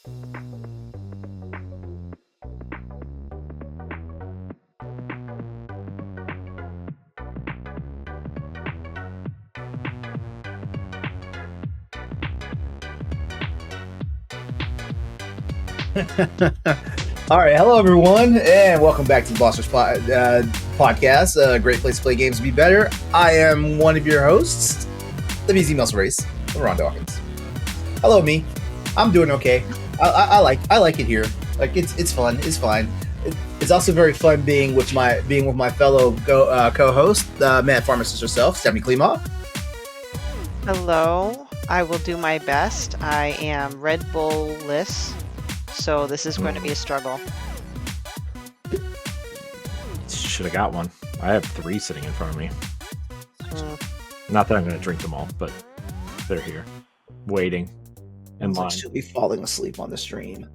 All right, hello everyone, and welcome back to the Boss Rush podcast. A great place to play games to be better. I am one of your hosts, the BZ Muscle Race, LeRon Dawkins. Hello, me. I'm doing okay. I like it here. Like it's fun. It's fine. It's also very fun being with my fellow co-host, Mad Pharmacist herself, Stephanie Klima. Hello. I will do my best. I am Red Bull-less, so this is going to be a struggle. Should have got one. I have 3 sitting in front of me. Not that I'm going to drink them all, but they're here, waiting in line. She'll be falling asleep on the stream.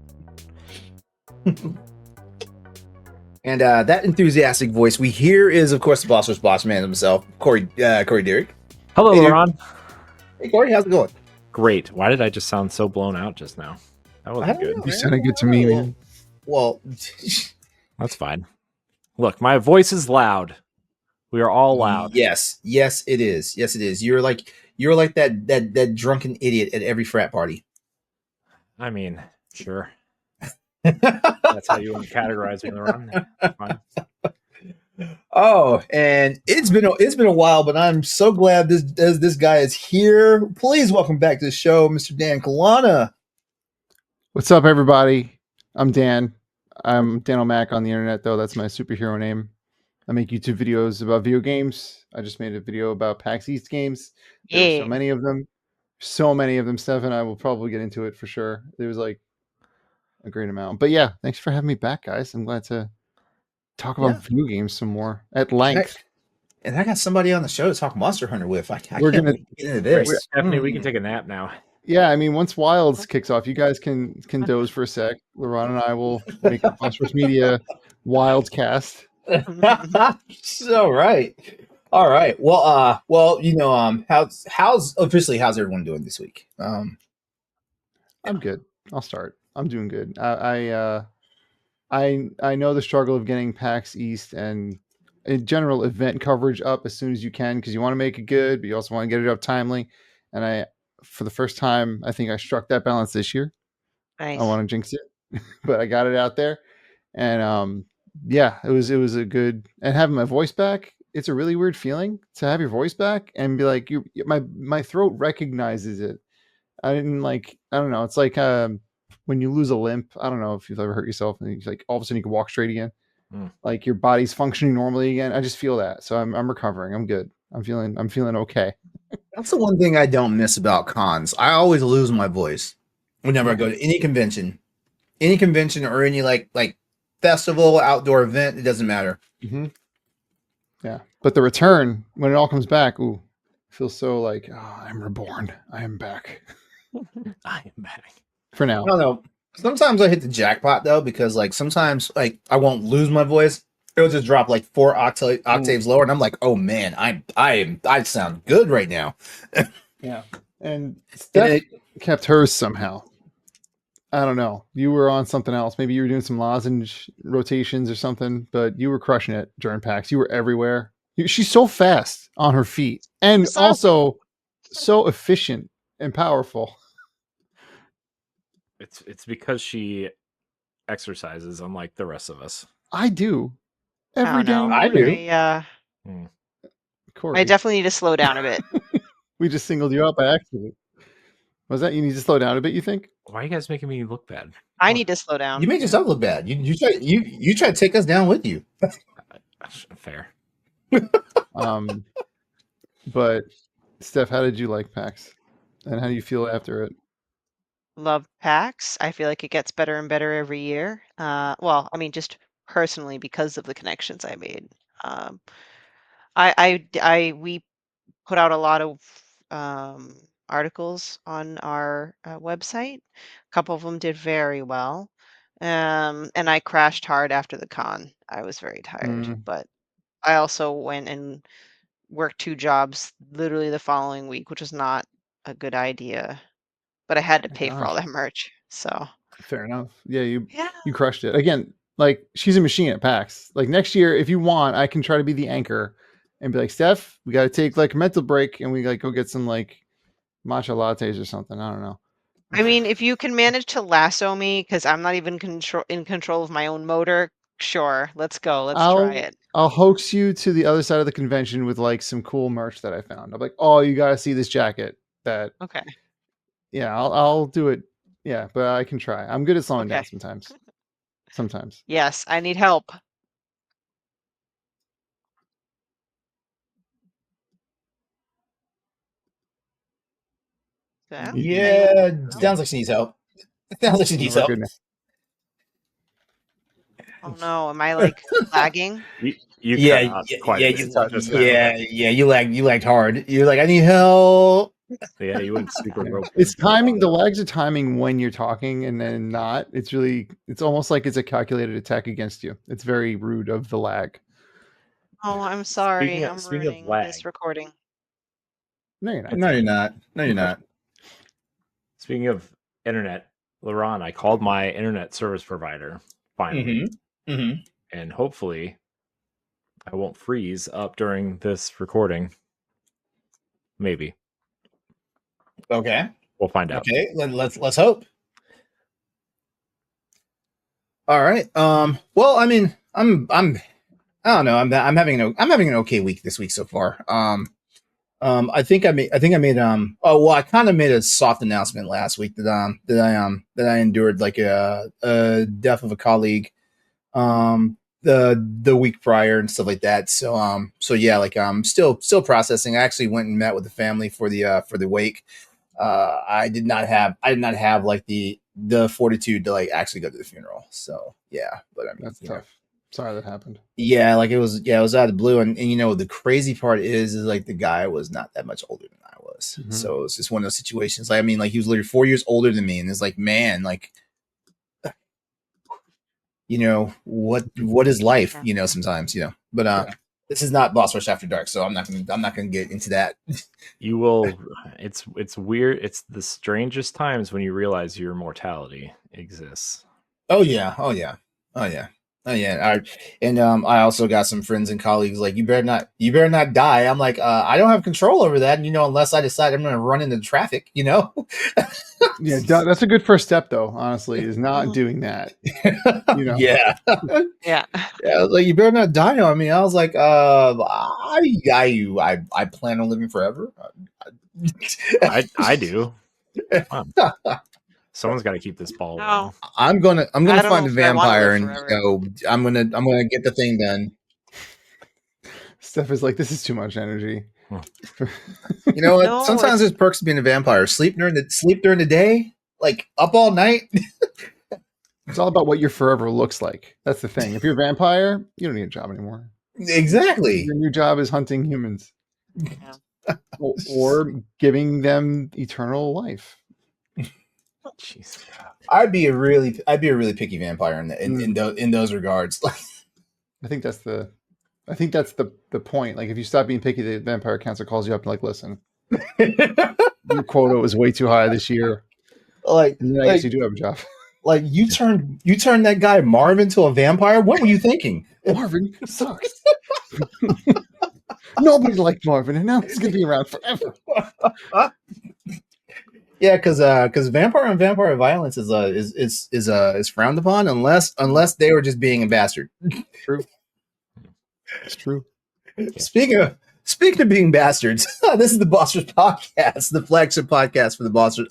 And that enthusiastic voice we hear is, of course, the Boss Rush boss man himself, Corey Derrick. Hello, Hey, LeRon. Hey, Corey, how's it going? Great. Why did I just sound so blown out just now? That wasn't good. You sounded good to me, man. Well, That's fine. Look, my voice is loud. We are all loud. Yes, it is. Yes, it is. You're like that drunken idiot at every frat party. I mean, sure. That's how you want to categorize me, LeRon. Fine. Oh, and it's been a while, but I'm so glad this guy is here. Please welcome back to the show, Mr. Dan Kalana. What's up, everybody? I'm Dan. I'm Danomak on the internet, though. That's my superhero name. I make YouTube videos about video games. I just made a video about PAX East games. There were so many of them. Steph and I will probably get into it for sure. There was like a great amount. But yeah, thanks for having me back, guys. I'm glad to talk about video games some more at length. And I got somebody on the show to talk Monster Hunter with. We're gonna get into this. Stephanie, we can take a nap now. Yeah, I mean, once Wilds kicks off, you guys can doze for a sec. LeRon and I will make a Monsters Media Wilds cast. So right. All right. Well, you know, how's everyone doing this week? I'm good. I'll start. I'm doing good. I know the struggle of getting PAX East and in general event coverage up as soon as you can, because you want to make it good, but you also want to get it up timely. And for the first time, I think I struck that balance this year. Nice. I want to jinx it, but I got it out there. And yeah, it was a good, and having my voice back, it's a really weird feeling to have your voice back and be like, my throat recognizes it. I don't know. It's like when you lose a limp. I don't know if you've ever hurt yourself and it's like all of a sudden you can walk straight again. Like your body's functioning normally again. I just feel that. So I'm recovering. I'm good. I'm feeling okay. That's the one thing I don't miss about cons. I always lose my voice whenever I go to any convention or any like festival, outdoor event. It doesn't matter. Mm-hmm. Yeah, but the return when it all comes back, ooh, feels so like I'm reborn. I am back. I am back for now. I don't know. Sometimes I hit the jackpot though, because like sometimes like I won't lose my voice. It'll just drop like 4 octaves lower, and I'm like, oh man, I sound good right now. Yeah, and Steph kept hers somehow. I don't know. You were on something else. Maybe you were doing some lozenge rotations or something, but you were crushing it during PAX. You were everywhere. She's so fast on her feet, and also so efficient and powerful. It's because she exercises unlike the rest of us. I do. Every day. I do. I definitely need to slow down a bit. We just singled you out by accident. Was that you need to slow down a bit, you think? Why are you guys making me look bad? I need to slow down. You made yourself look bad. You try to take us down with you. Fair. But Steph, how did you like PAX? And how do you feel after it? Love PAX. I feel like it gets better and better every year. Well, I mean, just personally because of the connections I made. We put out a lot of articles on our website. A couple of them did very well. And I crashed hard after the con. I was very tired, but I also went and worked 2 jobs literally the following week, which was not a good idea. But I had to pay for all that merch. So Fair enough. Yeah, you Yeah. crushed it. Again, like she's a machine at PAX. Like next year, if you want, I can try to be the anchor and be like, Steph, we got to take like a mental break and we like go get some like matcha lattes or something. I don't know. I mean, if you can manage to lasso me, because I'm not even in control of my own motor, sure, let's go. Let's try it. I'll hoax you to the other side of the convention with like some cool merch that I found. I'm like, oh, you got to see this jacket. That Okay. yeah, I'll do it. Yeah, but I can try. I'm good at slowing down Okay. sometimes. Sometimes. Yes, I need help. Yeah. Yeah, sounds like she needs help. Sounds like she needs We're help. good now. Oh no, am I like lagging? You Yeah, cut out quite a bit just now. yeah. You lagged hard. You're like, I need help. Yeah, you went super broke. It's timing. The lags are timing when you're talking and then not. It's almost like it's a calculated attack against you. It's very rude of the lag. Oh, I'm sorry. I'm speaking of ruining lag. this recording. No, you're not. No, you're not. No, you're not. Speaking of internet, LeRon, I called my internet service provider finally, and hopefully, I won't freeze up during this recording. Maybe. Okay. We'll find out. Okay. Let's hope. All right. Well, I mean, I don't know. I'm having an okay week this week so far. I think I made I kind of made a soft announcement last week that I endured like a death of a colleague the week prior and stuff like that. So yeah, like I'm still processing. I actually went and met with the family for the wake. I did not have like the fortitude to like actually go to the funeral. So yeah, but I mean, that's tough. Sorry that happened. Yeah, like it was out of the blue, and you know the crazy part is like the guy was not that much older than I was, so it's just one of those situations. Like I mean, like he was literally 4 years older than me, and it's like, man, like, you know what is life? You know, sometimes but this is not Boss Rush After Dark, so I'm not gonna get into that. You will. It's weird. It's the strangest times when you realize your mortality exists. Oh yeah. I also got some friends and colleagues like you better not die. I'm like, I don't have control over that, unless I decide I'm going to run into traffic, Yeah, that's a good first step, though. Honestly, is not doing that. Yeah. Yeah. I was like, you better not die on me. I was like, I plan on living forever. I do. Someone's got to keep this ball rolling. I'm gonna find a vampire and I'm gonna get the thing done. Steph is like, this is too much energy. You know what? No, sometimes there's perks to being a vampire. Sleep during the day, like up all night. It's all about what your forever looks like. That's the thing. If you're a vampire, you don't need a job anymore. Exactly. Your new job is hunting humans, or giving them eternal life. Jeez. I'd be a really picky vampire in those regards. I think that's the point. Like if you stop being picky, the vampire council calls you up and like, listen, your quota was way too high this year. I guess you do have a job. Like you turned that guy Marvin into a vampire. What were you thinking? Marvin sucks. Nobody liked Marvin, and now he's gonna be around forever. Yeah, because vampire and vampire violence is frowned upon unless they were just being a bastard. True. It's true. Speaking of being bastards, this is the Boss Rush Podcast, the flagship podcast for the Boss Rush,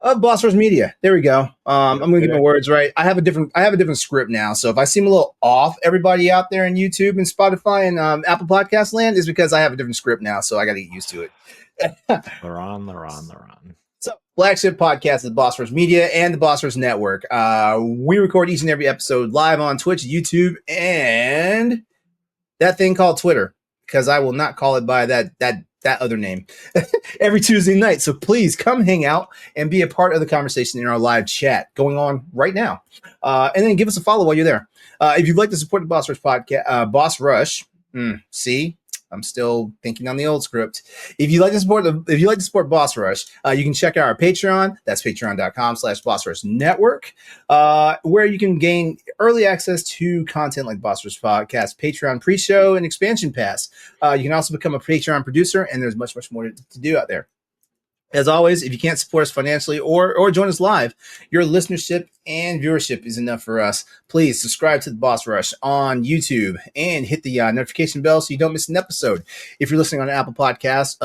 of Boss Rush Media. There we go. I'm gonna get my words right. I have a different script now, so if I seem a little off, everybody out there in YouTube and Spotify and Apple Podcast land is because I have a different script now, so I got to get used to it. LeRon. So, flagship podcast of Boss Rush Media and the Boss Rush Network. We record each and every episode live on Twitch, YouTube, and that thing called Twitter, because I will not call it by that other name every Tuesday night. So please come hang out and be a part of the conversation in our live chat going on right now. And then give us a follow while you're there. If you'd like to support the Boss Rush podcast, Boss Rush, see, I'm still thinking on the old script. If you like to support Boss Rush, you can check out our Patreon. That's patreon.com/Boss Rush Network, where you can gain early access to content like Boss Rush Podcast, Patreon pre-show, and expansion pass. You can also become a Patreon producer, and there's much, much more to do out there. As always, if you can't support us financially or join us live, your listenership and viewership is enough for us. Please subscribe to the Boss Rush on YouTube and hit the notification bell so you don't miss an episode. If you're listening on Apple Podcasts,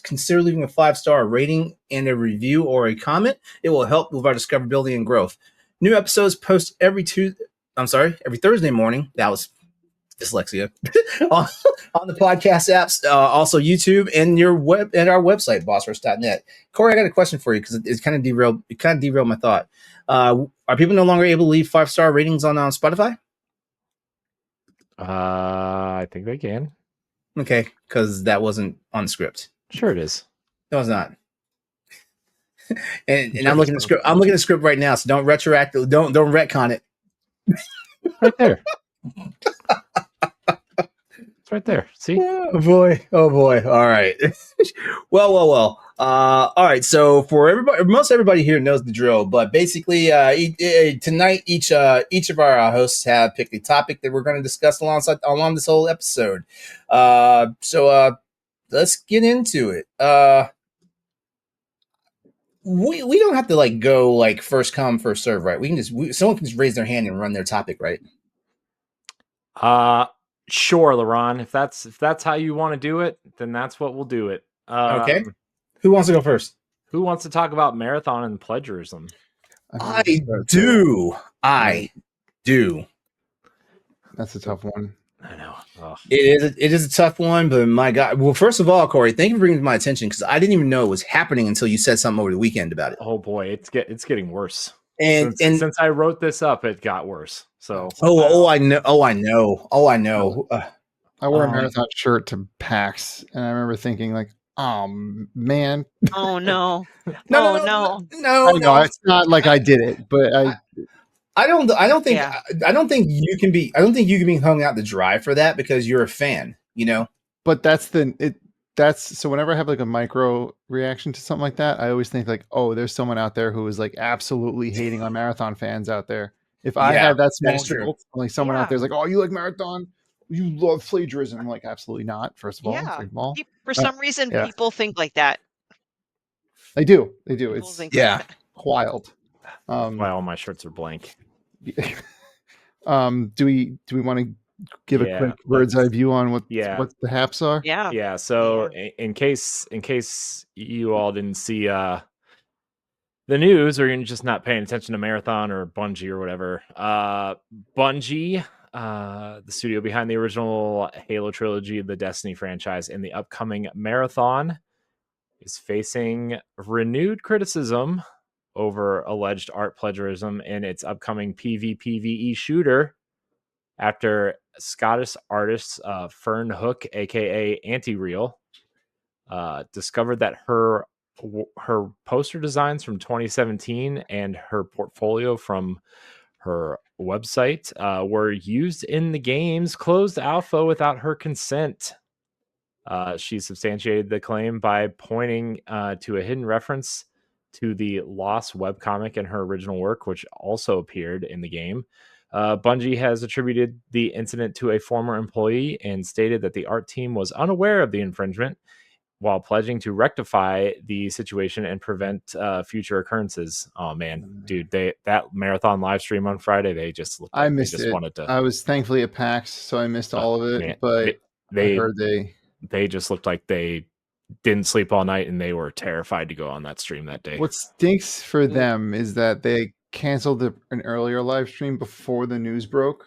consider leaving a 5-star rating and a review or a comment. It will help with our discoverability and growth. New episodes post every Thursday morning. That was dyslexia on the podcast apps, also YouTube and our website, bossrush.net. Corey, I got a question for you because it kind of derailed my thought. Are people no longer able to leave 5-star ratings on Spotify? I think they can. Okay, because that wasn't on the script. Sure, it is. No, it's not. and I'm looking at the script. I'm looking at the script right now, so don't retcon it. Right there. It's right there. See? Oh boy. All right. Well. All right. So for everybody, most everybody here knows the drill, but basically, tonight each of our hosts have picked a topic that we're going to discuss along this whole episode. So let's get into it. We don't have to go first come first serve, right? Someone can just raise their hand and run their topic, right? Sure, LeRon. If that's how you want to do it, then that's what we'll do it. Okay. Who wants to go first? Who wants to talk about marathon and plagiarism? I do. That's a tough one. I know. Ugh. It is a tough one, but my God. Well, first of all, Corey, thank you for bringing it to my attention because I didn't even know it was happening until you said something over the weekend about it. Oh boy, it's getting worse. And since I wrote this up, it got worse. So I know. I wore a marathon shirt to PAX, and I remember thinking oh man. Oh no. No. It's not like I did it, but I don't think you can be hung out to dry for that because you're a fan, you know. But so whenever I have a micro reaction to something like that, I always think there's someone out there who is absolutely hating on marathon fans out there. If I had that small guilt, someone out there's oh, you like marathon, you love plagiarism. I'm absolutely not. First of all, for some reason, people think like that. They do. It's wild. Why all my shirts are blank. Do we want to give a quick bird's eye view on what the haps are? Yeah. So in case you all didn't see the news, or you're just not paying attention to Marathon or Bungie or whatever, Bungie, the studio behind the original Halo trilogy, the Destiny franchise, and the upcoming Marathon, is facing renewed criticism over alleged art plagiarism in its upcoming PvPvE shooter after Scottish artist Fern Hook, aka Anti-Real, discovered that her poster designs from 2017 and her portfolio from her website were used in the game's closed alpha without her consent. She substantiated the claim by pointing to a hidden reference to the Lost webcomic in her original work, which also appeared in the game. Bungie has attributed the incident to a former employee and stated that the art team was unaware of the infringement while pledging to rectify the situation and prevent future occurrences. Oh man, dude, that marathon live stream on Friday, they just looked like I missed it. I was thankfully at PAX, so I missed all of it. Man, but I heard they just looked like they didn't sleep all night and they were terrified to go on that stream that day. What stinks for them is that they canceled an earlier live stream before the news broke,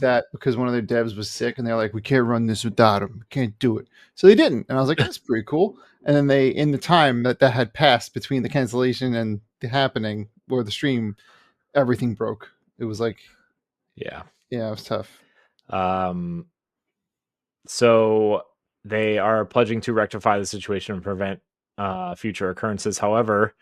that because one of their devs was sick and they're like, we can't run this without him, we can't do it, so they didn't. And I was like, that's pretty cool. And then they, in the time that had passed between the cancellation and the happening or the stream, everything broke. It was it was tough. So they are pledging to rectify the situation and prevent future occurrences. However,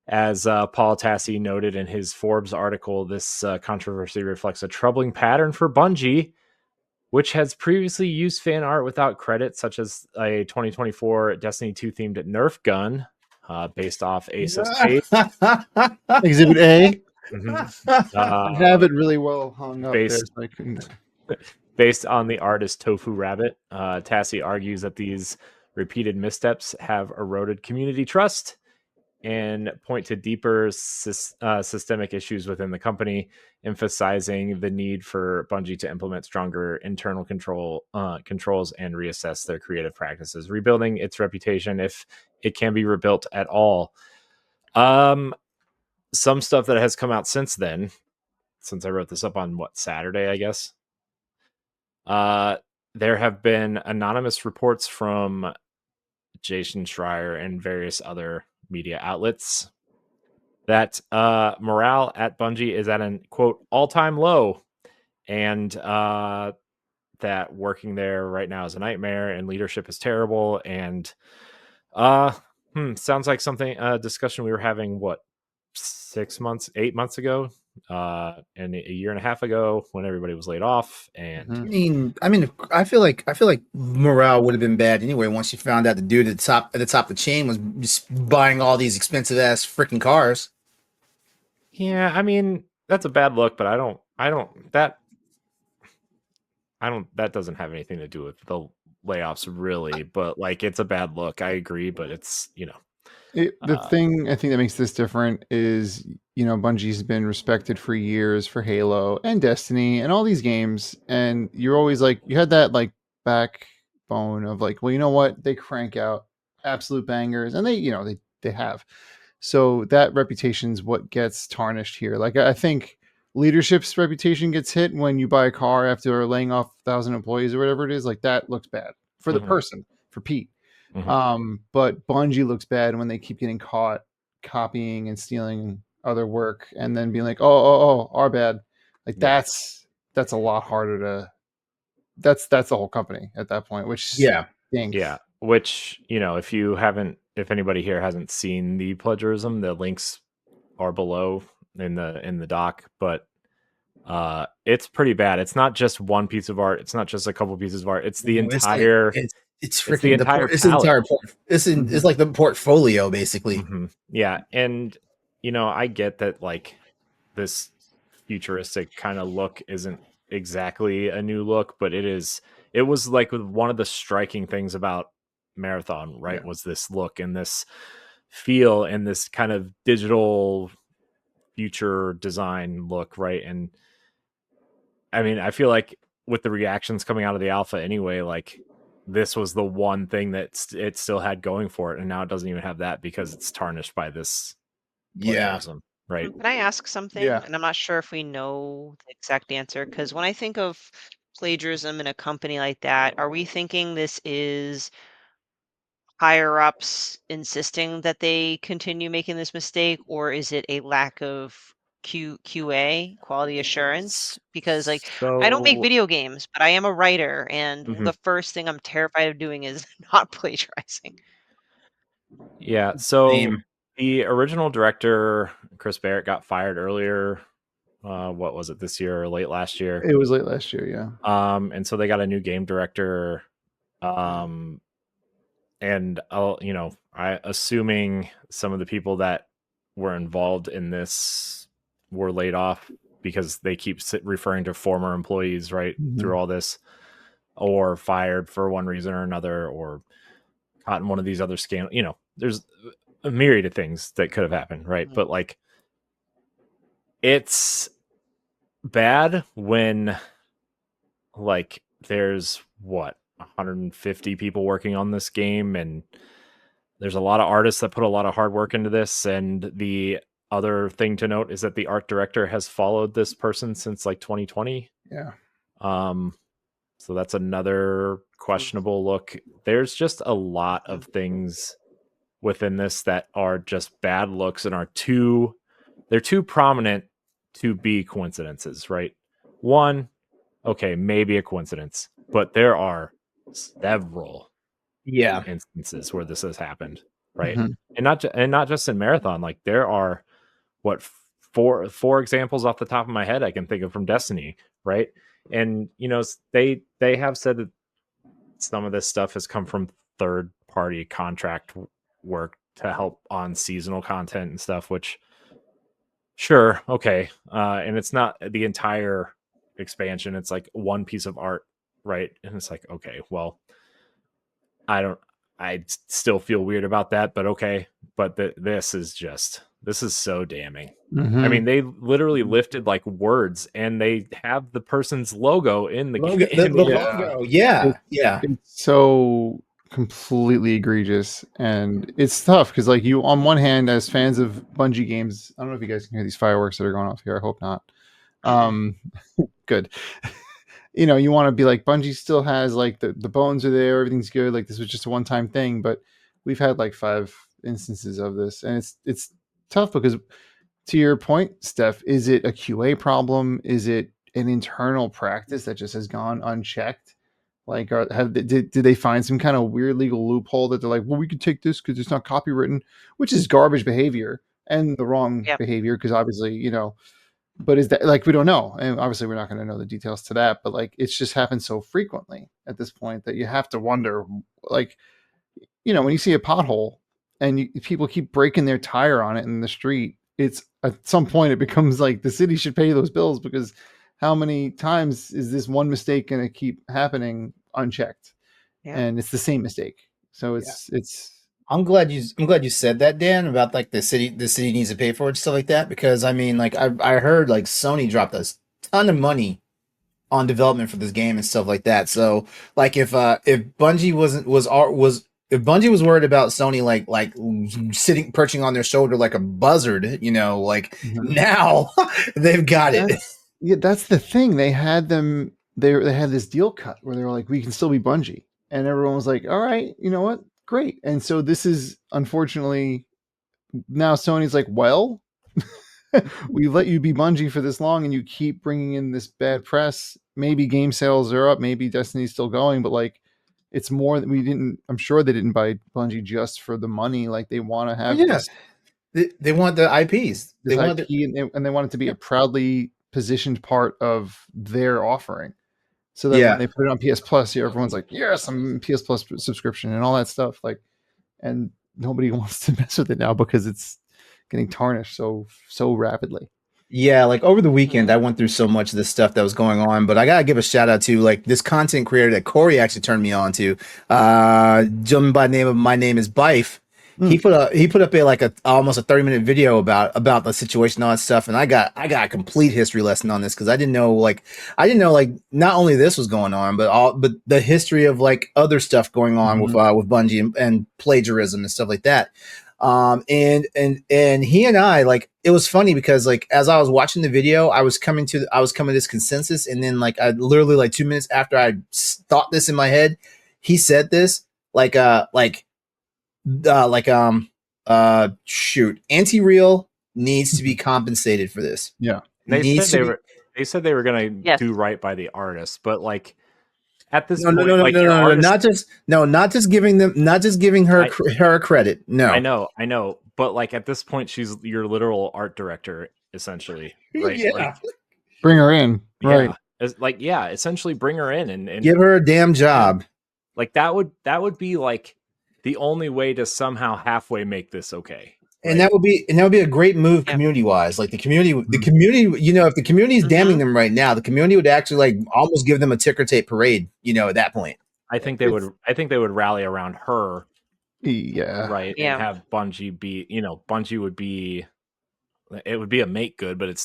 as Paul Tassi noted in his Forbes article, this controversy reflects a troubling pattern for Bungie, which has previously used fan art without credit, such as a 2024 Destiny 2 themed Nerf gun based off Asus Exhibit A. Mm-hmm. I have it really well hung up there, so I couldn't. Based on the artist Tofu Rabbit, Tassie argues that these repeated missteps have eroded community trust and point to deeper systemic issues within the company, emphasizing the need for Bungie to implement stronger internal controls and reassess their creative practices, rebuilding its reputation if it can be rebuilt at all. Some stuff that has come out since then, since I wrote this up on Saturday, I guess. There have been anonymous reports from Jason Schreier and various other media outlets that morale at Bungie is at an quote all-time low, and that working there right now is a nightmare and leadership is terrible. And sounds like something discussion we were having 8 months ago, and a year and a half ago when everybody was laid off. And I feel like morale would have been bad anyway once you found out the dude at the top of the chain was just buying all these expensive ass freaking cars. Yeah, I mean, that's a bad look, but that doesn't have anything to do with the layoffs really, but like it's a bad look. I agree, but it's, the thing I think that makes this different is, Bungie's been respected for years for Halo and Destiny and all these games. And you're always like, you had that like backbone of like, well, you know what? They crank out absolute bangers, and they have. So that reputation's what gets tarnished here. Like, I think leadership's reputation gets hit when you buy a car after laying off 1,000 employees or whatever it is. Like, that looks bad for the person, for Pete. But Bungie looks bad when they keep getting caught copying and stealing other work and then being like, oh, our bad. Like, that's a lot harder to. That's the whole company at that point, which stinks. Yeah. Which, if anybody here hasn't seen the plagiarism, the links are below in the doc, but it's pretty bad. It's not just one piece of art. It's not just a couple pieces of art. It's the entire. It's like the portfolio basically. Yeah, and I get that like this futuristic kind of look isn't exactly a new look, but it was like one of the striking things about Marathon, right? Was this look and this feel and this kind of digital future design look, right? And I mean, I feel like with the reactions coming out of the alpha anyway, like this was the one thing that it still had going for it, and now it doesn't even have that because it's tarnished by this plagiarism, right? Can I ask something? Yeah. And I'm not sure if we know the exact answer, because when I think of plagiarism in a company like that, are we thinking this is higher ups insisting that they continue making this mistake, or is it a lack of QA, quality assurance? Because like I don't make video games, but I am a writer, and the first thing I'm terrified of doing is not plagiarizing. Yeah, so the original director, Chris Barrett, got fired earlier. What was it, this year or late last year? It was late last year, yeah. And so they got a new game director. And I assuming some of the people that were involved in this were laid off because they keep referring to former employees right through all this, or fired for one reason or another, or caught in one of these other scandals. There's a myriad of things that could have happened, right? But like, it's bad when like there's 150 people working on this game, and there's a lot of artists that put a lot of hard work into this. And the other thing to note is that the art director has followed this person since like 2020. Yeah. So that's another questionable look. There's just a lot of things within this that are just bad looks and they're too prominent to be coincidences, right? One, okay, maybe a coincidence, but there are several instances where this has happened, right? And not just in Marathon. Like there are four examples off the top of my head I can think of from Destiny, right? And they have said that some of this stuff has come from third party contract work to help on seasonal content and stuff, which sure, okay. And it's not the entire expansion, it's like one piece of art, right? And it's like, okay, well, I still feel weird about that, but okay. But this is so damning. Mm-hmm. I mean, they literally lifted like words, and they have the person's logo in the logo. The logo, yeah. It's so completely egregious, and it's tough because, like, you on one hand, as fans of Bungie games, I don't know if you guys can hear these fireworks that are going off here. I hope not. Good. You want to be like, Bungie still has like the bones are there, everything's good. Like, this was just a one-time thing, but we've had like 5 instances of this, and it's tough because, to your point, Steph, is it a QA problem? Is it an internal practice that just has gone unchecked? Like, did they find some kind of weird legal loophole that they're like, well, we could take this because it's not copywritten, which is garbage behavior and the wrong behavior, because obviously, but is that, like, we don't know, and obviously we're not going to know the details to that, but like, it's just happened so frequently at this point that you have to wonder, like, when you see a pothole and people keep breaking their tire on it in the street, it's at some point it becomes like the city should pay those bills, because how many times is this one mistake going to keep happening unchecked? And it's the same mistake. So it's I'm glad you said that, Dan, about like the city needs to pay for it and stuff like that, because I mean, like, I heard like Sony dropped a ton of money on development for this game and stuff like that. So like, if Bungie if Bungie was worried about Sony like perching on their shoulder like a buzzard, now they've got it. Yeah, that's the thing. They had they had this deal cut where they were like, we can still be Bungie, and everyone was like, all right, you know what? Great. And so this is, unfortunately, now Sony's like, well, we let you be Bungie for this long and you keep bringing in this bad press. Maybe game sales are up, maybe Destiny's still going, but like, it's more that I'm sure they didn't buy Bungie just for the money. Like, they want to have this. They want the IPs. They want and they want it to be a proudly positioned part of their offering. So that when they put it on PS Plus, everyone's like, yes, I'm PS Plus subscription and all that stuff. Like, and nobody wants to mess with it now because it's getting tarnished so rapidly. Yeah, like over the weekend, I went through so much of this stuff that was going on, but I gotta give a shout out to like this content creator that Corey actually turned me on to. Gentleman by the name of My Name is Bife. He put up almost a 30-minute video about the situation and all that stuff, and I got a complete history lesson on this, because I didn't know not only this was going on, but the history of like other stuff going on with Bungie and plagiarism and stuff like that. And he and I, like, it was funny because like as I was watching the video, I was coming to this consensus, and then like I literally like 2 minutes after I thought this in my head, he said this Anti-Real needs to be compensated for this. Yeah. They said they were going to do right by the artist, but like at this point, not just giving her credit. No, I know, but like at this point, she's your literal art director, essentially, right? Yeah. Like, bring her in, right? Essentially bring her in and give her a damn job. Like that would be like the only way to somehow halfway make this okay. Right? And that would be a great move community wise. Like the community, if the community is damning them right now, the community would actually like almost give them a ticker tape parade, at that point. I think they would rally around her. Yeah. Right. Yeah. And have Bungie be, Bungie would be, it would be a make good, but it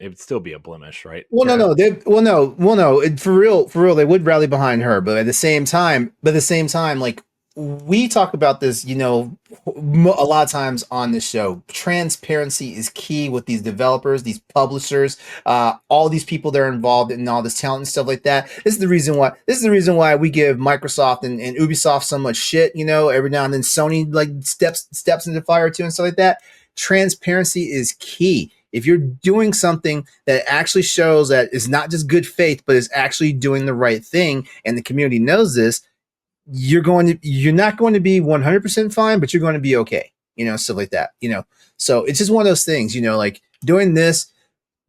would still be a blemish, right? Well, no. For real, they would rally behind her, but at the same time, like, we talk about this, a lot of times on this show. Transparency is key with these developers, these publishers, all these people that are involved in all this talent and stuff like that. This is the reason why we give Microsoft and Ubisoft so much shit. Every now and then Sony like steps into the fire too and stuff like that. Transparency is key. If you're doing something that actually shows that it's not just good faith, but is actually doing the right thing, and the community knows this, you're not going to be 100% fine, but you're going to be okay, stuff like that, so it's just one of those things, like doing this,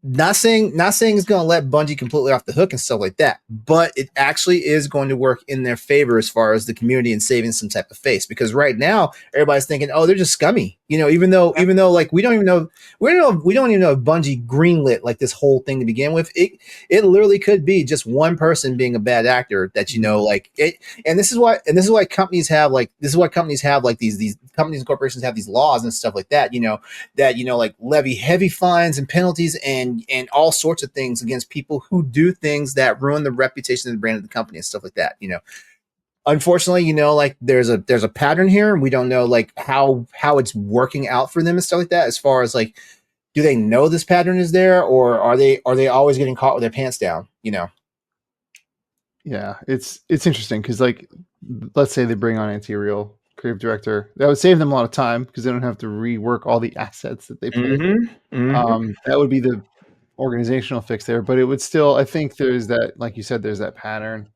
not saying it's going to let Bungie completely off the hook and stuff like that, but it actually is going to work in their favor as far as the community and saving some type of face. Because right now everybody's thinking, oh, they're just scummy, even though like we don't even know if Bungie greenlit like this whole thing to begin with. It literally could be just one person being a bad actor that like it. And this is why companies have like these companies and corporations have these laws and stuff like that. Like levy heavy fines and penalties and all sorts of things against people who do things that ruin the reputation of the brand of the company and stuff like that. Unfortunately, like there's a pattern here, and we don't know like how it's working out for them and stuff like that. As far as like, do they know this pattern is there, or are they always getting caught with their pants down? Yeah, it's interesting because like, let's say they bring on Anti-Real creative director, that would save them a lot of time because they don't have to rework all the assets that they pulled. That would be the organizational fix there, but it would still, I think there's that, like you said, there's that pattern,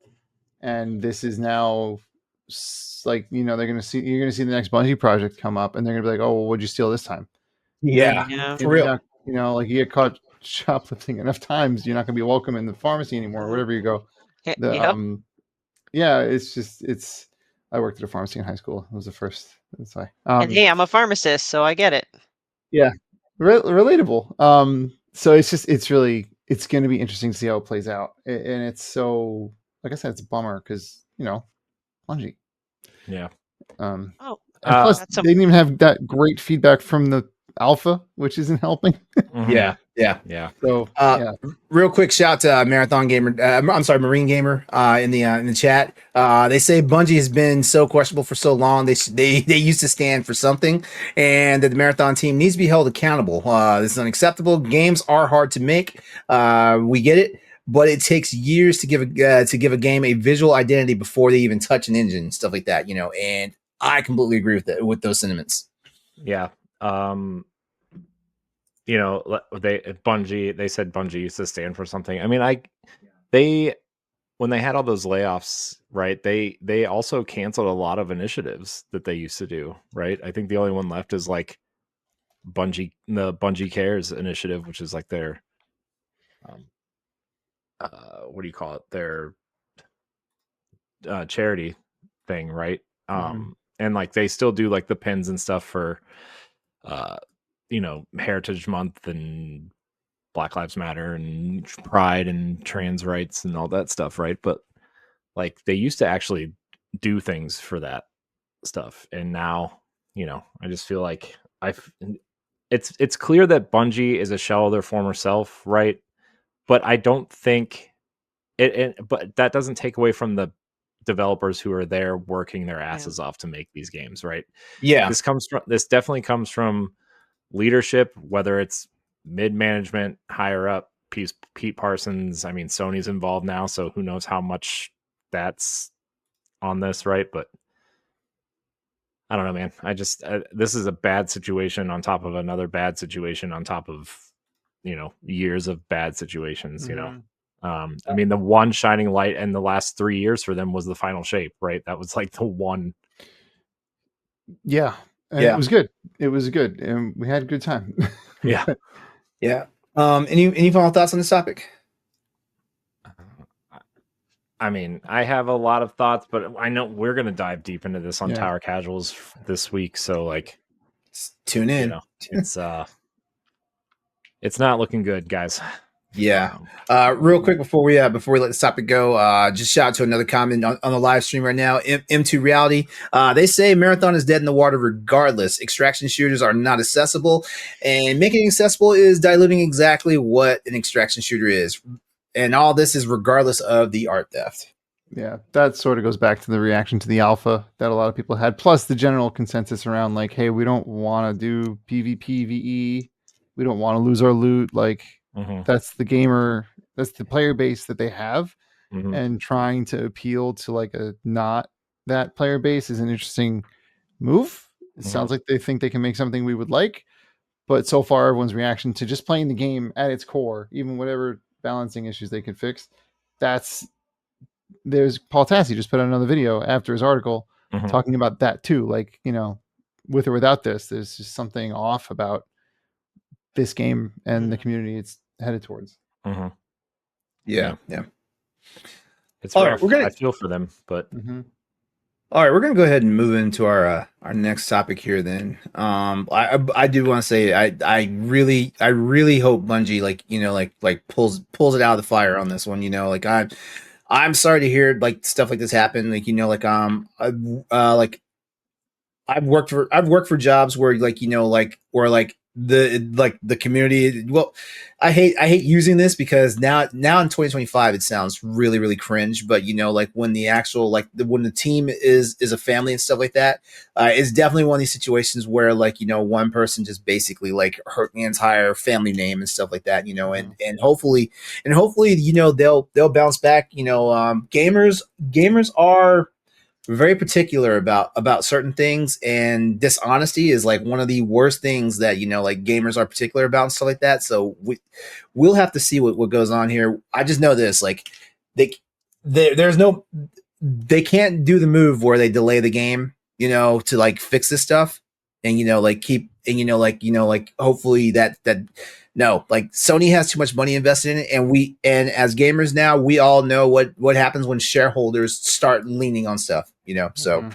and this is now like, you're going to see the next Bungie project come up, and they're going to be like, oh, well, what'd you steal this time? For real. Like you get caught shoplifting enough times, you're not going to be welcome in the pharmacy anymore, or wherever you go. Yeah, it's I worked at a pharmacy in high school. It was the first. That's why. And hey, I'm a pharmacist, so I get it. Yeah, relatable. So it's going to be interesting to see how it plays out, and it's so, like I said, it's a bummer because Bungie. Yeah. And plus, they didn't even have that great feedback from the alpha, which isn't helping. Yeah. So, real quick shout to Marathon Gamer. I'm sorry, Marine Gamer. In the chat, they say Bungie has been so questionable for so long. They used to stand for something, and that the Marathon team needs to be held accountable. This is unacceptable. Games are hard to make. We get it, but it takes years to give a game a visual identity before they even touch an engine and stuff like that. And I completely agree with those sentiments. Yeah. They said Bungie used to stand for something. I mean, when they had all those layoffs, right, they also canceled a lot of initiatives that they used to do, right? I think the only one left is like the Bungie Cares initiative, which is like their what do you call it? Their charity thing, right? And like they still do like the pins and stuff for Heritage Month and Black Lives Matter and Pride and trans rights and all that stuff, right? But like they used to actually do things for that stuff, and now I just feel like it's clear that Bungie is a shell of their former self, right? But I don't think but that doesn't take away from the developers who are there working their asses off to make these games, right? Yeah, this definitely comes from leadership, whether it's mid-management, higher up. Pete Parsons, I mean, Sony's involved now, so who knows how much that's on this, right? But I don't know, man. I just this is a bad situation on top of another bad situation on top of years of bad situations. I mean, the one shining light in the last 3 years for them was the Final Shape, right? That was like the one. Yeah. And it was good. It was good, and we had a good time. Yeah. Any final thoughts on this topic? I mean, I have a lot of thoughts, but I know we're going to dive deep into this on Tower Casuals this week. So, like, tune in. It's not looking good, guys. Yeah. Real quick before we let this topic go, just shout out to another comment on the live stream right now. M2 Reality. They say Marathon is dead in the water regardless. Extraction shooters are not accessible, and making it accessible is diluting exactly what an extraction shooter is. And all this is regardless of the art theft. Yeah, that sort of goes back to the reaction to the alpha that a lot of people had, plus the general consensus around like, hey, we don't want to do PvPvE. We don't want to lose our loot. Like, that's the player base that they have, and trying to appeal to like a not that player base is an interesting move. It sounds like they think they can make something we would like, but so far everyone's reaction to just playing the game at its core, even whatever balancing issues they could fix, there's Paul Tassi just put out another video after his article talking about that too. Like, with or without this, there's just something off about this game and the community. headed towards. Mm-hmm. Yeah. It's All rough. right, I feel for them, but all right, we're gonna go ahead and move into our next topic here. Then, I do want to say I really hope Bungie like pulls it out of the fire on this one. Like I'm sorry to hear like stuff like this happen. Like like I've worked for jobs where the community. Well, I hate using this because now in 2025 it sounds really cringe. But like when the actual when the team is a family and stuff like that, it's definitely one of these situations where one person just basically like hurt the entire family name and stuff like that. And hopefully they'll bounce back. Gamers are very particular about certain things, and dishonesty is like one of the worst things that like gamers are particular about and stuff like that. So we'll have to see what goes on here. I just know this, like there's no, they can't do the move where they delay the game to like fix this stuff, and like keep, and like hopefully that no, like Sony has too much money invested in it, and as gamers now, we all know what happens when shareholders start leaning on stuff, So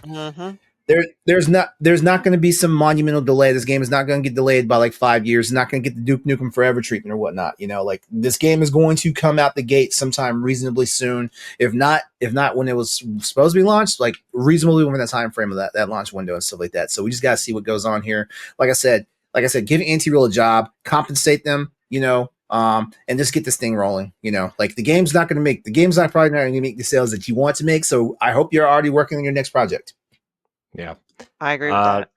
there's not going to be some monumental delay. This game is not going to get delayed by like 5 years. It's not going to get the Duke Nukem Forever treatment or whatnot. Like this game is going to come out the gate sometime reasonably soon. If not when it was supposed to be launched, like reasonably within that time frame of that launch window and stuff like that. So we just got to see what goes on here. Like I said, give Anti-Real a job, compensate them, and just get this thing rolling. Like the game's probably not going to make the sales that you want to make. So I hope you're already working on your next project. Yeah, I agree with that.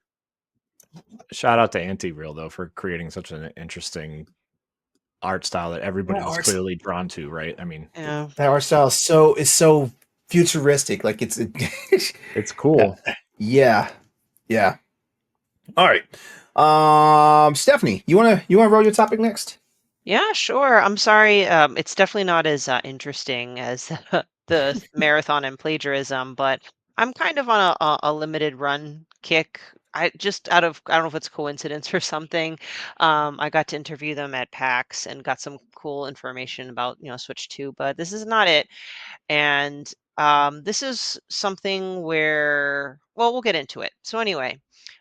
Shout out to Anti-Real though for creating such an interesting art style that everybody was clearly drawn to, right? I mean, that art style is so futuristic. Like it's cool. Yeah. All right. Stephanie, you wanna roll your topic next? Yeah, sure. I'm sorry. It's definitely not as interesting as the marathon and plagiarism, but I'm kind of on a limited run kick. I don't know if it's coincidence or something. I got to interview them at PAX and got some cool information about Switch 2, but this is not it. And this is something where, well, we'll get into it. So anyway,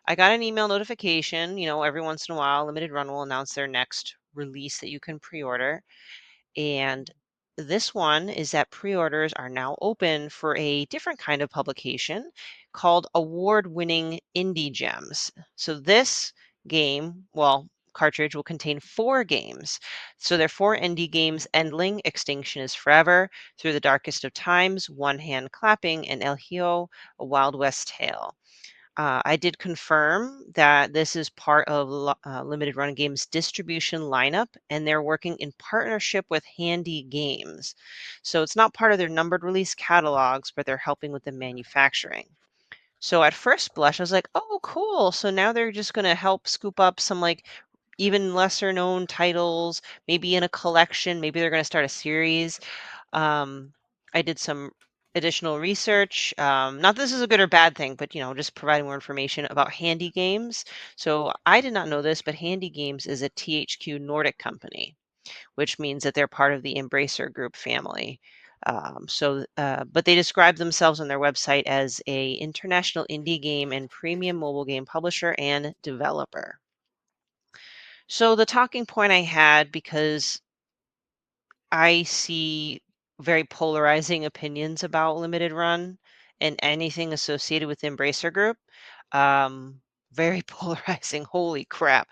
I got an email notification. Every once in a while, Limited Run will announce their next release that you can pre-order. And this one is that pre-orders are now open for a different kind of publication called award-winning indie gems. So this game, well, cartridge will contain 4 games. So they're 4 indie games: Endling, Extinction is Forever, Through the Darkest of Times, One Hand Clapping, and El Hijo, A Wild West Tale. I did confirm that this is part of Limited Run Games distribution lineup, and they're working in partnership with Handy Games. So it's not part of their numbered release catalogs, but they're helping with the manufacturing. So at first blush, I was like, oh, cool. So now they're just going to help scoop up some like even lesser known titles, maybe in a collection. Maybe they're going to start a series. I did some additional research. Not that this is a good or bad thing, but just providing more information about Handy Games. So I did not know this, but Handy Games is a THQ Nordic company, which means that they're part of the Embracer Group family. But they describe themselves on their website as a international indie game and premium mobile game publisher and developer. So the talking point I had, because I see very polarizing opinions about Limited Run and anything associated with Embracer Group. Very polarizing. Holy crap.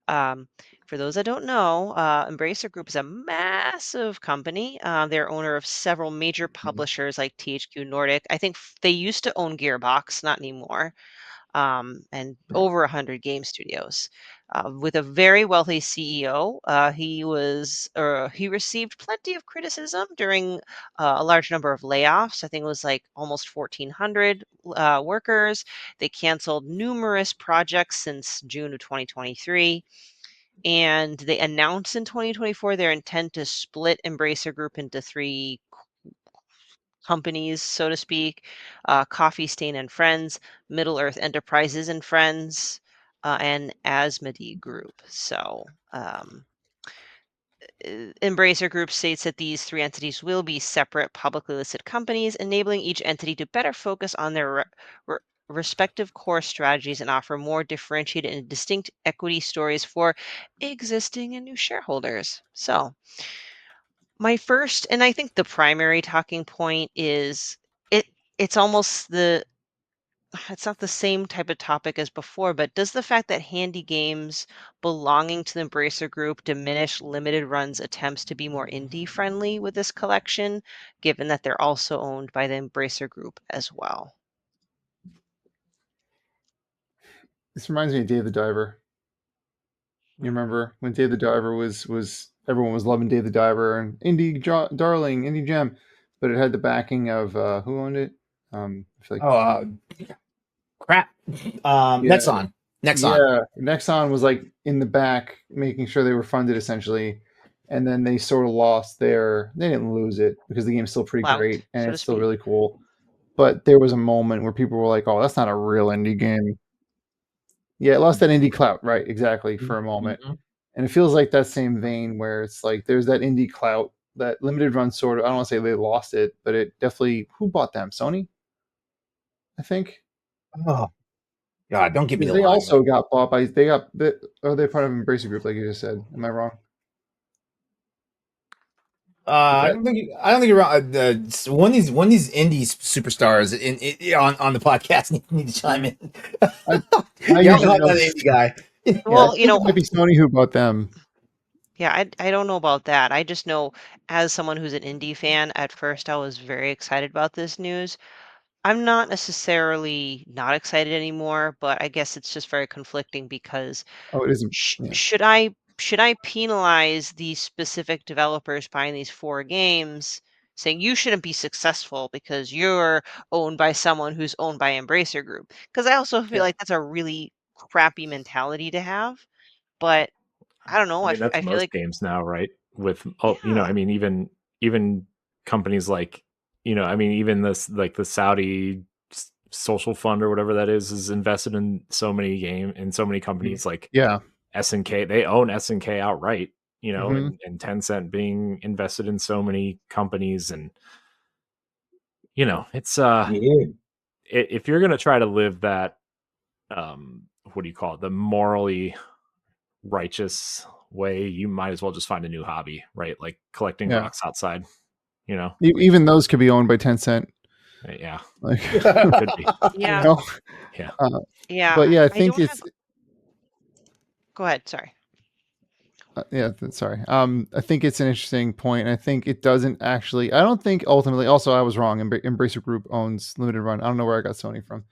For those that don't know, Embracer Group is a massive company. They're owner of several major publishers like THQ Nordic. I think they used to own Gearbox, not anymore, and over 100 game studios. With a very wealthy CEO, he received plenty of criticism during a large number of layoffs. I think it was like almost 1,400 workers. They canceled numerous projects since June of 2023. And they announced in 2024 their intent to split Embracer Group into 3 companies, so to speak: Coffee Stain and Friends, Middle Earth Enterprises and Friends, and Asmodee Group. So Embracer Group states that these 3 entities will be separate publicly listed companies, enabling each entity to better focus on their respective core strategies and offer more differentiated and distinct equity stories for existing and new shareholders. So, my first, and I think the primary talking point is it's almost it's not the same type of topic as before, but does the fact that handy games belonging to the Embracer Group diminish limited runs attempts to be more indie friendly with this collection, given that they're also owned by the Embracer Group as well? This reminds me of Dave the Diver. You remember when Dave the Diver was everyone was loving Dave the Diver and darling, indie gem, but it had the backing of who owned it? I feel like Crap. Nexon. Yeah, Nexon was like in the back, making sure they were funded essentially, and then they sort of lost their. They didn't lose it because the game's still pretty Clout, great and so to it's still speak. really cool. But there was a moment where people were like, "Oh, that's not a real indie game." Yeah, it lost that indie clout, right? Exactly, for a moment. And it feels like that same vein where it's like there's that indie clout, that limited run sort of. I don't want to say they lost it, but it definitely. Who bought them? Sony, I think. Oh God! Don't give me Because the they line. also got bought by. They got. They're part of Embracer Group, like you just said. Am I wrong? I don't think you're wrong. One of these indie superstars on the podcast need to chime in. I Yeah, I'm usually not know. an indie guy. Yeah, I Well, think it might be Sony who bought them. yeah, I don't know about that. I just know, as someone who's an indie fan, at first I was very excited about this news. I'm not necessarily not excited anymore, but I guess it's just very conflicting because Oh, it isn't. Yeah. should I penalize these specific developers buying these 4 games, saying you shouldn't be successful because you're owned by someone who's owned by Embracer Group? Because I also feel Yeah. like that's a really crappy mentality to have. But I don't know. I mean, that's I feel most like, games now, right? With yeah, I mean, even companies like, I mean, even this like the Saudi social fund or whatever that is invested in so many companies like Yeah. SNK. They own SNK outright, Mm-hmm. and Tencent being invested in so many companies, and it's if you're gonna try to live that, what do you call it, the morally righteous way, you might as well just find a new hobby, right? Like collecting Yeah. rocks outside, Even those could be owned by Tencent. Yeah, Like, could be. yeah, you know? Yeah. yeah. But yeah, I I think don't it's. have. Go ahead. Sorry. Sorry. I think it's an interesting point. I think it doesn't actually. I don't think ultimately. Also, I was wrong. Embracer Group owns Limited Run. I don't know where I got Sony from.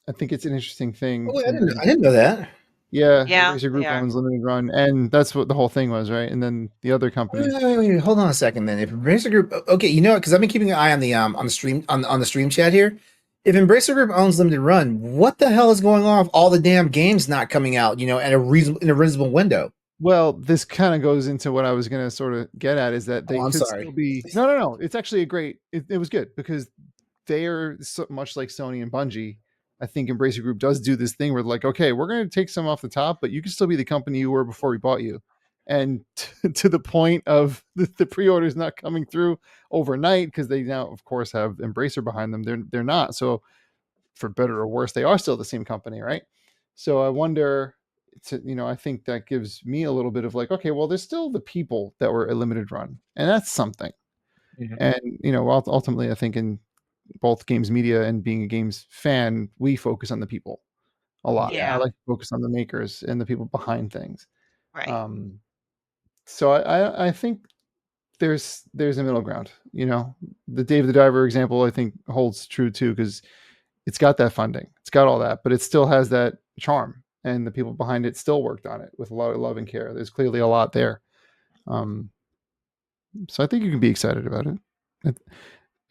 I think it's an interesting thing. Oh, wait, I didn't know that. Yeah, Yeah, Embracer they Group are. owns Limited Run, and that's what the whole thing was, right? And then the other company. Wait, hold on a second. Then, if Embracer Group, okay, you know what? Because I've been keeping an eye on the stream on the stream chat here. If Embracer Group owns Limited Run, what the hell is going on with all the damn games not coming out? At a reasonable window. Well, this kind of goes into what I was going to sort of get at, is that they I'm could sorry. still be. No. It's actually a great. It was good because they are so much like Sony and Bungie. I think Embracer Group does do this thing where like, okay, we're going to take some off the top, but you can still be the company you were before we bought you. And to the point of the pre-orders not coming through overnight because they now, of course, have Embracer behind them. They're not. So for better or worse, they are still the same company, right? So I wonder. I think that gives me a little bit of like, okay, well, there's still the people that were a limited run, and that's something. Mhm. And ultimately, I think in both games media and being a games fan, we focus on the people a lot. I Yeah. like to focus on the makers and the people behind things. Right. So I think there's a middle ground. The Dave the Diver example I think holds true too, because it's got that funding, it's got all that, but it still has that charm, and the people behind it still worked on it with a lot of love and care. There's clearly a lot there. So I think you can be excited about it.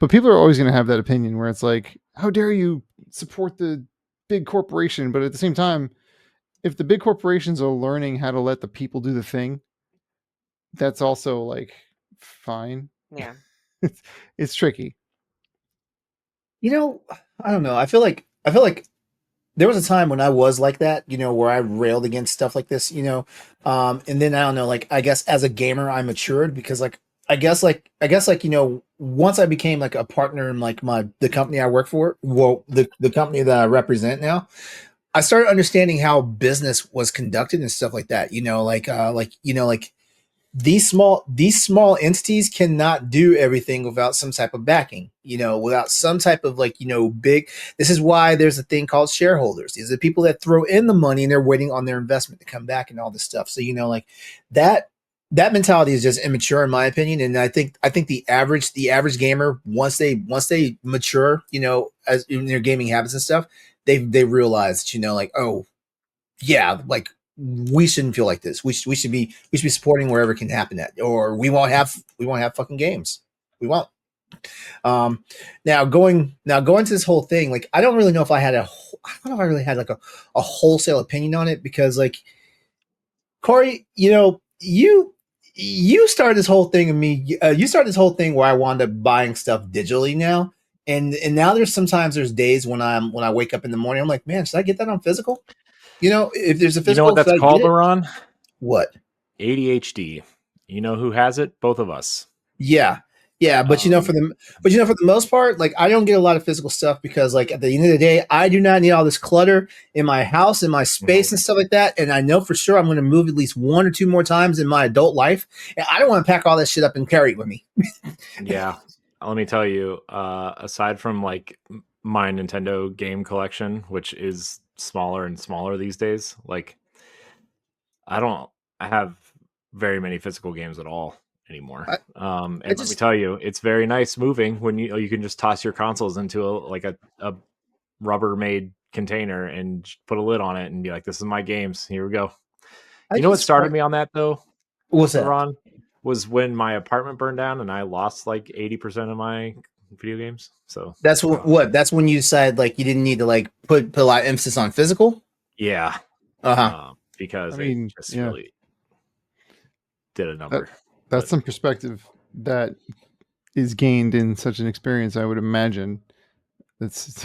But people are always going to have that opinion where it's like, how dare you support the big corporation? But at the same time, if the big corporations are learning how to let the people do the thing, that's also like fine. Yeah. It's tricky. I don't know. I feel like there was a time when I was like that, where I railed against stuff like this, and then I don't know, like I guess as a gamer I matured because like I guess once I became like a partner in like the company I work for, well the company that I represent now, I started understanding how business was conducted and stuff like that. Like these small entities cannot do everything without some type of backing, without some type of like, big. This is why there's a thing called shareholders. These are people that throw in the money and they're waiting on their investment to come back and all this stuff. So, like that mentality is just immature in my opinion. And I think the average gamer, once they mature, as in their gaming habits and stuff, they realize that, like, oh yeah, like we shouldn't feel like this. We should be supporting wherever it can happen at, or we won't have fucking games. We won't. Um, now going to this whole thing, like I don't really know if I had I don't know if I really had like a wholesale opinion on it because like Corey, you started this whole thing you started this whole thing where I wound up buying stuff digitally now. And now there's days when I wake up in the morning, I'm like, man, should I get that on physical? If there's a You know physical, what that's should I called, get it? LeRon? What? ADHD. You know who has it? Both of us. Yeah. Yeah, but for the most part, like I don't get a lot of physical stuff because like at the end of the day, I do not need all this clutter in my house, in my space and stuff like that. And I know for sure I'm going to move at least one or two more times in my adult life. And I don't want to pack all that shit up and carry it with me. Yeah. Let me tell you, aside from like my Nintendo game collection, which is smaller and smaller these days, like I have very many physical games at all anymore. And let me tell you, it's very nice moving when you can just toss your consoles into a Rubbermaid container and put a lid on it and be like, this is my games. Here we go. You know what started me on that though? What's that? Ron, was when my apartment burned down and I lost like 80% of my video games. So that's that's when you decided like you didn't need to like put a lot of emphasis on physical. Yeah. Because it just really did a number. That's some perspective that is gained in such an experience, I would imagine. That's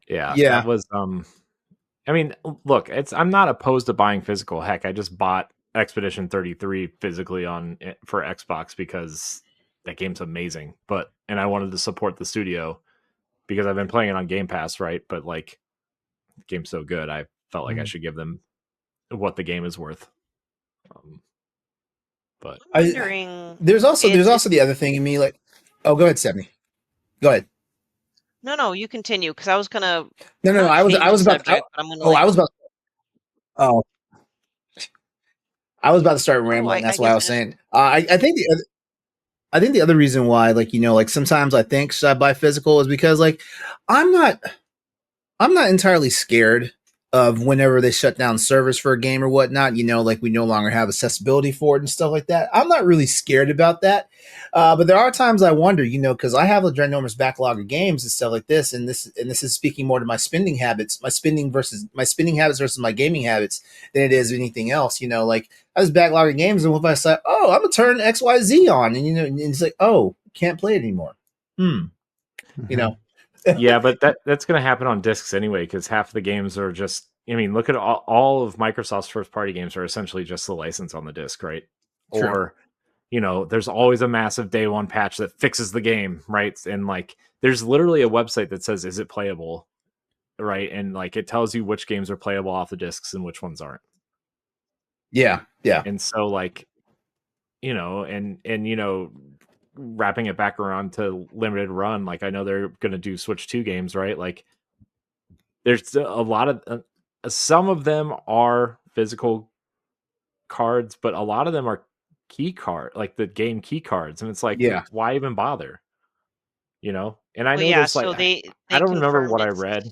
yeah. That was I mean, look, I'm not opposed to buying physical. Heck, I just bought Expedition 33 physically for Xbox because that game's amazing. And I wanted to support the studio because I've been playing it on Game Pass, right? But like, the game's so good, I felt like I should give them what the game is worth. But there's also the other thing in me, like, oh, go ahead, Stephanie. Go ahead. No, you continue because I was gonna. No. I was about. I was about to start rambling. That's what I was saying. I think the other reason why, like, like sometimes I think should I buy physical is because like I'm not entirely scared of whenever they shut down servers for a game or whatnot, like we no longer have accessibility for it and stuff like that. I'm not really scared about that. But there are times I wonder, because I have a ginormous backlog of games and stuff like this. And this is speaking more to my spending habits, my spending habits versus my gaming habits than it is anything else. Like I was backlog of games and if I say, oh, I'm gonna turn XYZ on and, and it's like, oh, can't play it anymore. Yeah, but that's going to happen on discs anyway, because half the games are just, I mean, look at all of Microsoft's first party games are essentially just the license on the disc, right? True. Or, there's always a massive day one patch that fixes the game, right? And like, there's literally a website that says, is it playable? Right. And like, it tells you which games are playable off the discs and which ones aren't. Yeah. Yeah. And so like, wrapping it back around to limited run, like I know they're going to do Switch 2 games, right? Like there's a lot of some of them are physical cards, but a lot of them are key card, like the game key cards, and it's like, why even bother? And I know there's like, they I don't remember what I read.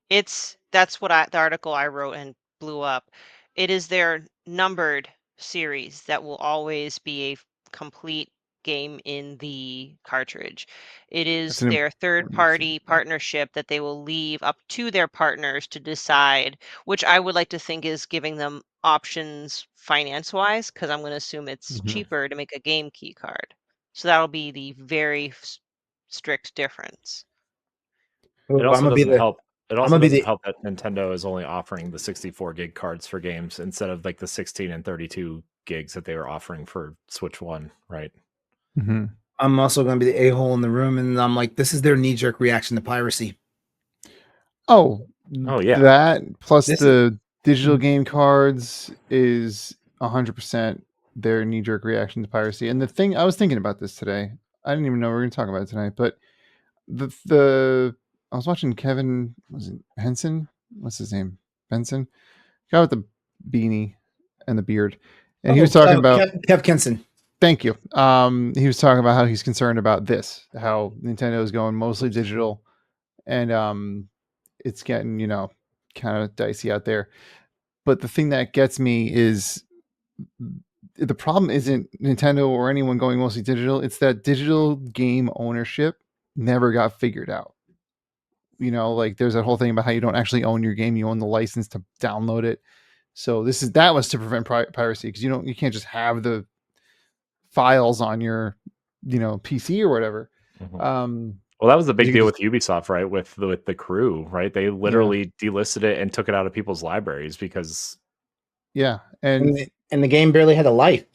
That's what the article I wrote and blew up. It is their numbered series that will always be a complete game in the cartridge. It is their third-party partnership that they will leave up to their partners to decide, which I would like to think is giving them options finance-wise, because I'm going to assume it's cheaper to make a game key card. So that'll be the very strict difference. It also doesn't help. It also doesn't help that Nintendo is only offering the 64 gig cards for games instead of like the 16 and 32 gigs that they were offering for Switch 1, right? Mm-hmm. I'm also going to be the a-hole in the room, and I'm like, this is their knee-jerk reaction to piracy. Oh yeah. That plus the digital game cards is 100% their knee-jerk reaction to piracy. And the thing, I was thinking about this today. I didn't even know we were going to talk about it tonight, but I was watching Kevin, was it Henson? What's his name? Benson? Guy with the beanie and the beard. And he was talking about Kev Kenson. Thank you. He was talking about how he's concerned about this, how Nintendo is going mostly digital, and it's getting, kind of dicey out there. But the thing that gets me is the problem isn't Nintendo or anyone going mostly digital. It's that digital game ownership never got figured out. Like there's that whole thing about how you don't actually own your game. You own the license to download it. So that was to prevent piracy, because you can't just have the files on your, PC or whatever. Mm-hmm. Well, that was the big deal with Ubisoft, right? With the Crew, right? They literally delisted it and took it out of people's libraries because. Yeah, and the game barely had a life.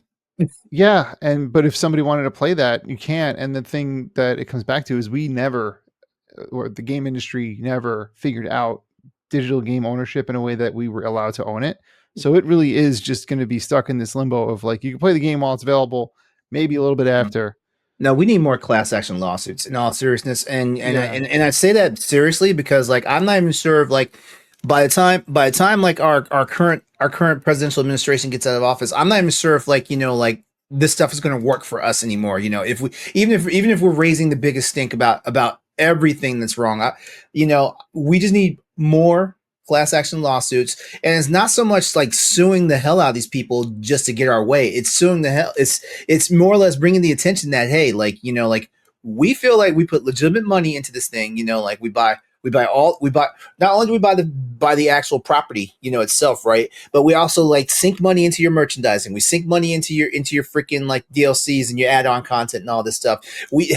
Yeah, but if somebody wanted to play that, you can't. And the thing that it comes back to is the game industry never figured out digital game ownership in a way that we were allowed to own it. So it really is just going to be stuck in this limbo of like, you can play the game while it's available, maybe a little bit after. No, we need more class action lawsuits in all seriousness. And I say that seriously because like, I'm not even sure if like, by the time like our current presidential administration gets out of office, I'm not even sure if like, like this stuff is going to work for us anymore. If we, even if we're raising the biggest stink about everything that's wrong, we just need more class action lawsuits. And it's not so much like suing the hell out of these people just to get our way. It's suing the hell. It's more or less bringing the attention that, hey, like, like we feel like we put legitimate money into this thing, like we buy not only do we buy the actual property, itself, right? But we also like sink money into your merchandising. We sink money into your freaking like DLCs and your add-on content and all this stuff. As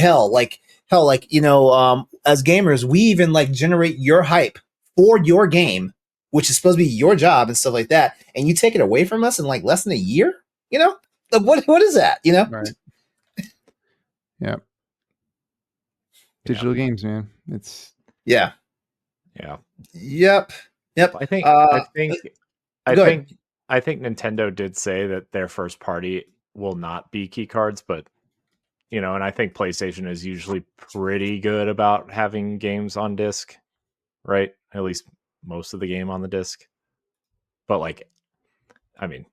gamers, we even like generate your hype for your game, which is supposed to be your job and stuff like that. And you take it away from us in like less than a year, like what is that, Right. Yeah. Digital games, man. It's yeah. Yep. I think Nintendo did say that their first party will not be key cards, but and I think PlayStation is usually pretty good about having games on disc, right? At least most of the game on the disc. But like, I mean,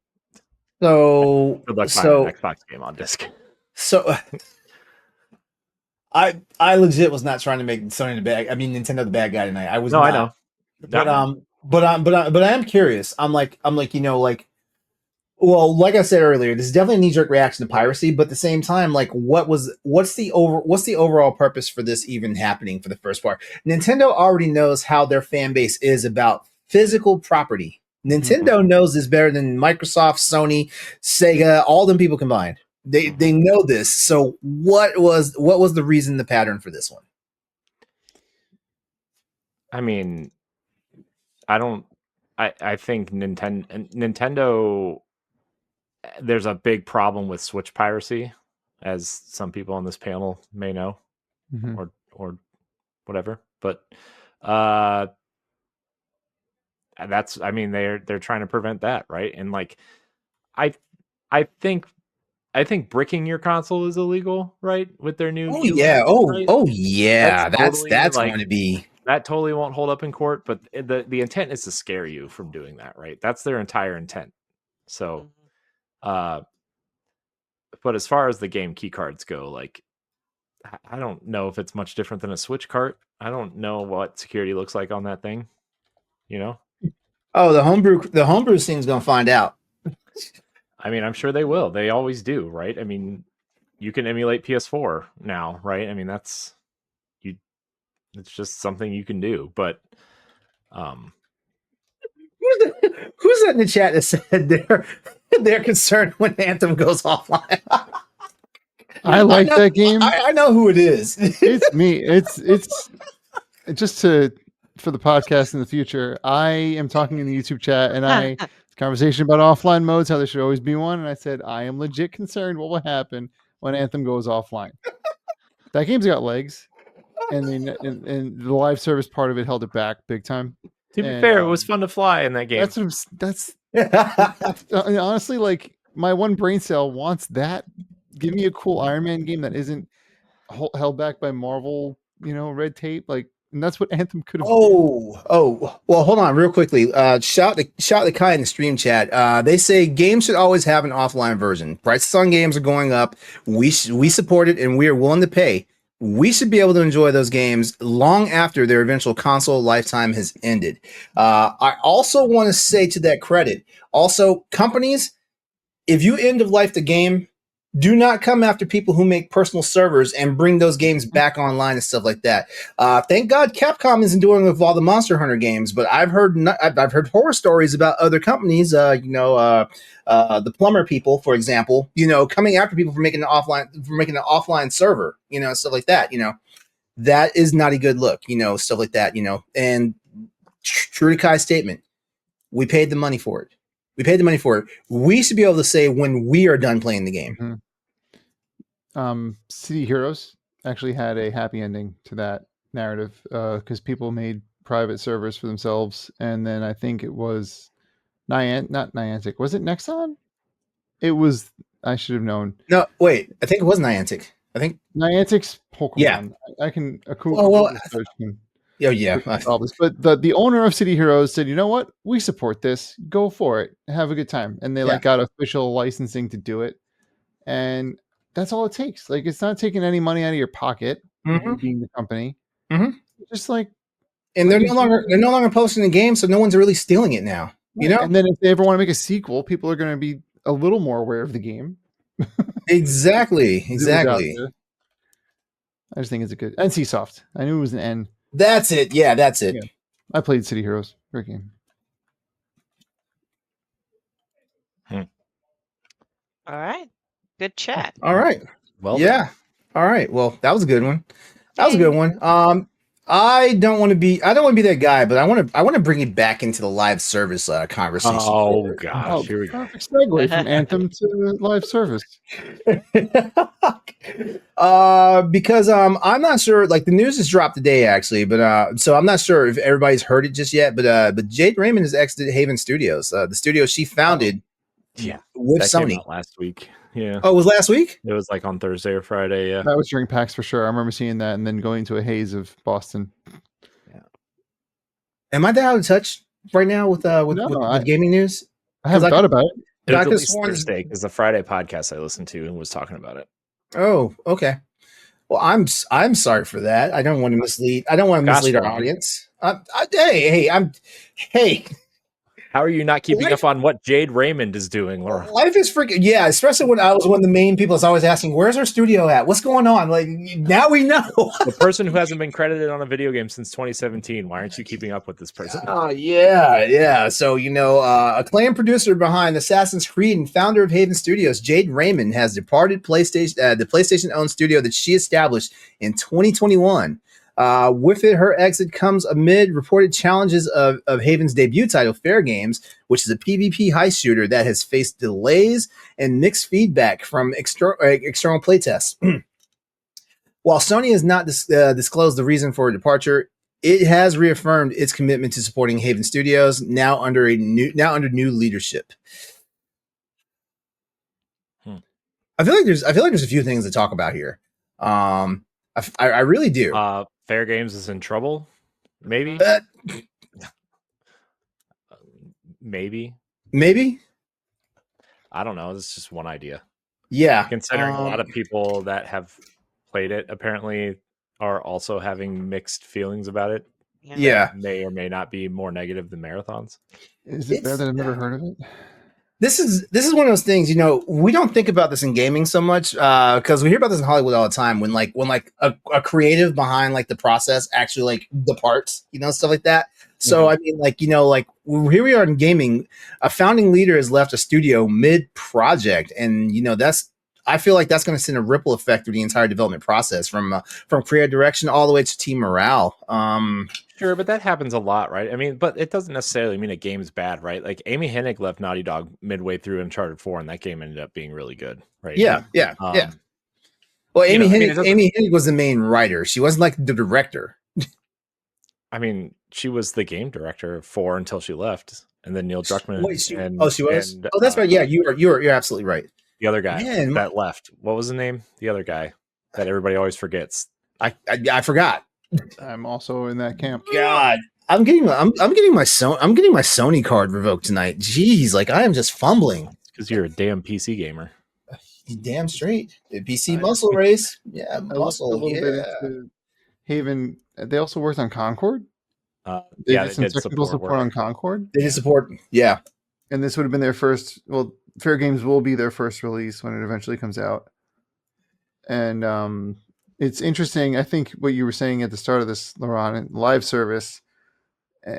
good luck finding an Xbox game on disc. So I legit was not trying to make Sony Nintendo the bad guy tonight. I was. No, not. I know. But I am curious. I'm like, well, like I said earlier, this is definitely a knee-jerk reaction to piracy, but at the same time, like what's the overall purpose for this even happening for the first part? Nintendo already knows how their fan base is about physical property. Nintendo knows this better than Microsoft, Sony, Sega, all them people combined. They know this. So what was the reason, the pattern for this one? I mean, I think Nintendo, there's a big problem with Switch piracy, as some people on this panel may know, or whatever. But they're trying to prevent that, right? And like, I think bricking your console is illegal, right? With their new that's going to be. That totally won't hold up in court, but the intent is to scare you from doing that, right? That's their entire intent. So, but as far as the game key cards go, like, I don't know if it's much different than a Switch cart. I don't know what security looks like on that thing, Oh, the homebrew scene's gonna find out. I mean, I'm sure they will. They always do, right? I mean, you can emulate PS4 now, right? I mean, it's just something you can do. But who's that in the chat that said they're concerned when Anthem goes offline? I like that game. I know who it is. It's me. It's just to for the podcast in the future. I am talking in the YouTube chat, and conversation about offline modes, how there should always be one. And I said, I am legit concerned what will happen when Anthem goes offline. That game's got legs, and the live service part of it held it back big time. To be fair, it was fun to fly in that game. That's honestly, like, my one brain cell wants that. Give me a cool Iron Man game that isn't held back by Marvel, red tape. Like, and that's what Anthem could have. Oh, well, hold on real quickly. Shout the Kai in the stream chat. They say games should always have an offline version. Prices on games are going up. We support it, and we are willing to pay. We should be able to enjoy those games long after their eventual console lifetime has ended. I also want to say, to that credit, also, companies, if you end of life the game, do not come after people who make personal servers and bring those games back online and stuff like that. Thank God Capcom isn't doing it with all the Monster Hunter games, but I've heard horror stories about other companies. The plumber people, for example, coming after people for making an offline server, stuff like that. That is not a good look. Stuff like that. And true to Kai's statement, we paid the money for it. We should be able to say when we are done playing the game. Mm-hmm. City Heroes actually had a happy ending to that narrative because people made private servers for themselves, and then I think it was not Niantic. Was it Nexon? It was. I should have known. No, wait. I think it was Niantic. I think Niantic's Pokemon. Yeah. I can. Yeah. But the owner of City Heroes said, "You know what? We support this. Go for it. Have a good time." And they got official licensing to do it, and that's all it takes. Like, it's not taking any money out of your pocket. Mm-hmm. Being the company, just like, and they're no longer posting the game, so no one's really stealing it now. And then if they ever want to make a sequel, people are going to be a little more aware of the game. Exactly. I just think it's a good NCSoft. I knew it was an N. That's it. Yeah, that's it. Yeah. I played City Heroes. Great game. All right. Good chat. All right. Well, yeah. All right. Well, that was a good one. I don't want to be that guy, but I want to bring it back into the live service conversation. Oh gosh, here we go. Perfect segue from Anthem to live service. Because I'm not sure. Like, the news has dropped today, actually, but so I'm not sure if everybody's heard it just yet. But Jade Raymond has exited Haven Studios, the studio she founded. With that Sony came out last week. Yeah. Oh, it was last week? It was like on Thursday or Friday. Yeah. That was during PAX for sure. I remember seeing that and then going to a haze of Boston. Yeah. Am I that out of touch right now with gaming news? I haven't thought about it. It was at least Thursday, because the Friday podcast I listened to and was talking about it. Oh, okay. Well, I'm sorry for that. I don't want to mislead. I don't want to mislead our audience. Hey. How are you not keeping up on what Jade Raymond is doing, Laura? Life is freaking, especially when I was one of the main people that's always asking, where's our studio at? What's going on? Like, now we know. The person who hasn't been credited on a video game since 2017. Why aren't you keeping up with this person? Oh, yeah. So, acclaimed producer behind Assassin's Creed and founder of Haven Studios, Jade Raymond, has departed PlayStation, the PlayStation-owned studio that she established in 2021. With it, her exit comes amid reported challenges of Haven's debut title, Fair Games, which is a PvP heist shooter that has faced delays and mixed feedback from external playtests. While Sony has not disclosed the reason for her departure, it has reaffirmed its commitment to supporting Haven Studios now under new leadership. I feel like there's a few things to talk about here. I really do. Fair Games is in trouble. Maybe. Maybe. I don't know. It's just one idea. Yeah. Considering a lot of people that have played it apparently are also having mixed feelings about it. Yeah. May or may not be more negative than marathons. Is it bad that I've never heard of it? This is one of those things, we don't think about this in gaming so much because we hear about this in Hollywood all the time when a creative behind like the process actually like departs, stuff like that. So I mean, here we are in gaming, a founding leader has left a studio mid project, and that's I feel like that's going to send a ripple effect through the entire development process, from creative direction all the way to team morale. Sure, but that happens a lot, right? I mean, but it doesn't necessarily mean a game's bad, right? Like Amy Hennig left Naughty Dog midway through Uncharted 4, and that game ended up being really good, right? Yeah. Well, Amy Hennig was the main writer. She wasn't like the director. I mean, she was the game director of 4 until she left, and then Neil Druckmann. She was. That's right. Yeah, you're absolutely right. The other guy that left. What was the name? The other guy that everybody always forgets. I forgot. I'm also in that camp. God, I'm getting my Sony card revoked tonight. Jeez, like I am just fumbling. Because you're a damn PC gamer. Damn straight. The PC muscle race. Yeah, muscle. A little bit into Haven. They also worked on Concord. They did some technical support on Concord. They did support. Yeah, and this would have been their first. Well, Fair Games will be their first release when it eventually comes out. And it's interesting. I think what you were saying at the start of this, LeRon, live service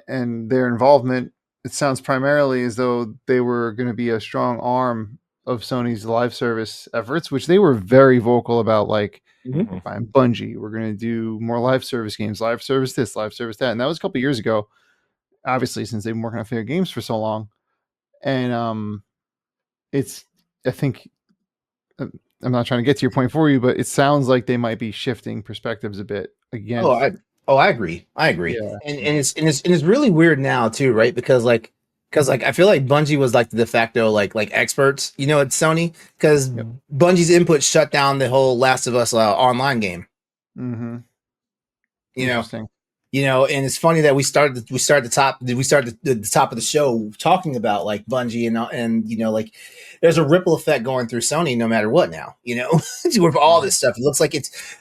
and their involvement, it sounds primarily as though they were going to be a strong arm of Sony's live service efforts, which they were very vocal about, like, I'm Bungie, we're going to do more live service games, live service this, live service that. And that was a couple of years ago, obviously, since they've been working on Fair Games for so long. And I think, I'm not trying to get to your point for you, but it sounds like they might be shifting perspectives a bit again. I agree. Yeah. And it's really weird now too, right? Because I feel like Bungie was like the de facto like experts, at Sony, because Bungie's input shut down the whole Last of Us online game. Mm-hmm. Interesting. And it's funny that we started the top of the show talking about like Bungie and like there's a ripple effect going through Sony no matter what now, with all this stuff. It looks like it's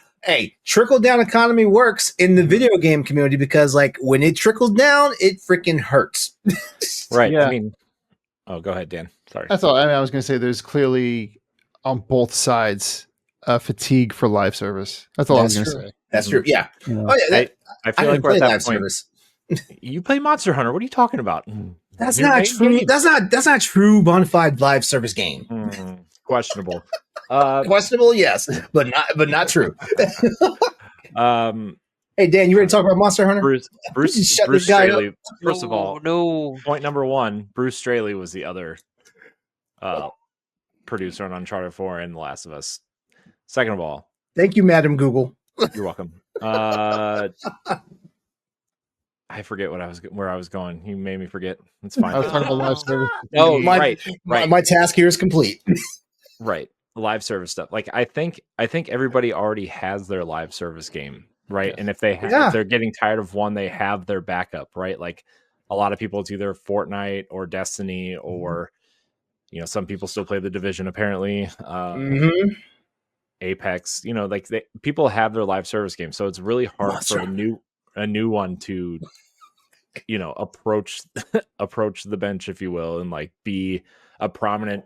trickle down economy works in the video game community, because like when it trickles down, it freaking hurts. Right. Yeah. I mean, go ahead, Dan. Sorry. That's all. I was going to say there's clearly on both sides fatigue for live service. That's all I was going to say. That's true. Yeah. I feel like we're at that point. Service. You play Monster Hunter. What are you talking about? That's not true. Game. That's not true. Bonafide live service game. Questionable. Questionable, yes, but not true. Hey Dan, you ready to talk about Monster Hunter? Bruce Straley. First of all, point number one: Bruce Straley was the other producer on Uncharted 4 and The Last of Us. Second of all, thank you, Madam Google. You're welcome. I forget where I was going. You made me forget. It's fine. I was talking about live service. No, right. My task here is complete. Right. Live service stuff. Like I think everybody already has their live service game, right? Yes. And if they're getting tired of one, they have their backup, right? Like a lot of people, it's either Fortnite or Destiny, or some people still play the Division apparently. Apex, people have their live service game, so it's really hard for a new one to approach the bench, if you will, and like be a prominent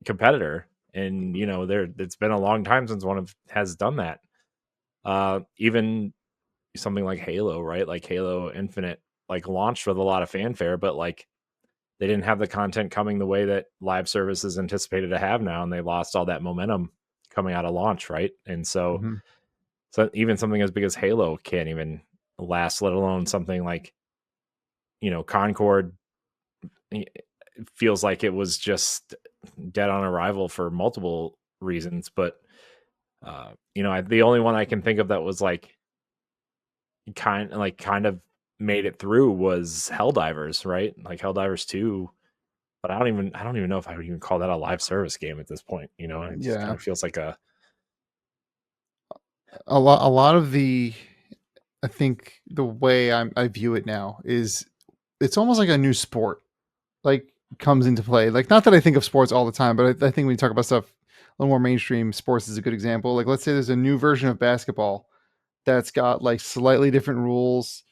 competitor. And it's been a long time since one has done that. Even something like Halo, right? Like Halo Infinite, like launched with a lot of fanfare, but like they didn't have the content coming the way that live service is anticipated to have now, and they lost all that momentum coming out of launch, right? And so even something as big as Halo can't even last, let alone something like Concord. It feels like it was just dead on arrival for multiple reasons, but the only one I can think of that was like kind of made it through was Helldivers, right? Like Helldivers 2, but I don't even know if I would even call that a live service game at this point. It just kind of feels like a lot of the, I think the way I view it now is it's almost like a new sport, like comes into play. Like, not that I think of sports all the time, but I think when you talk about stuff a little more mainstream, sports is a good example. Like, let's say there's a new version of basketball that's got like slightly different rules,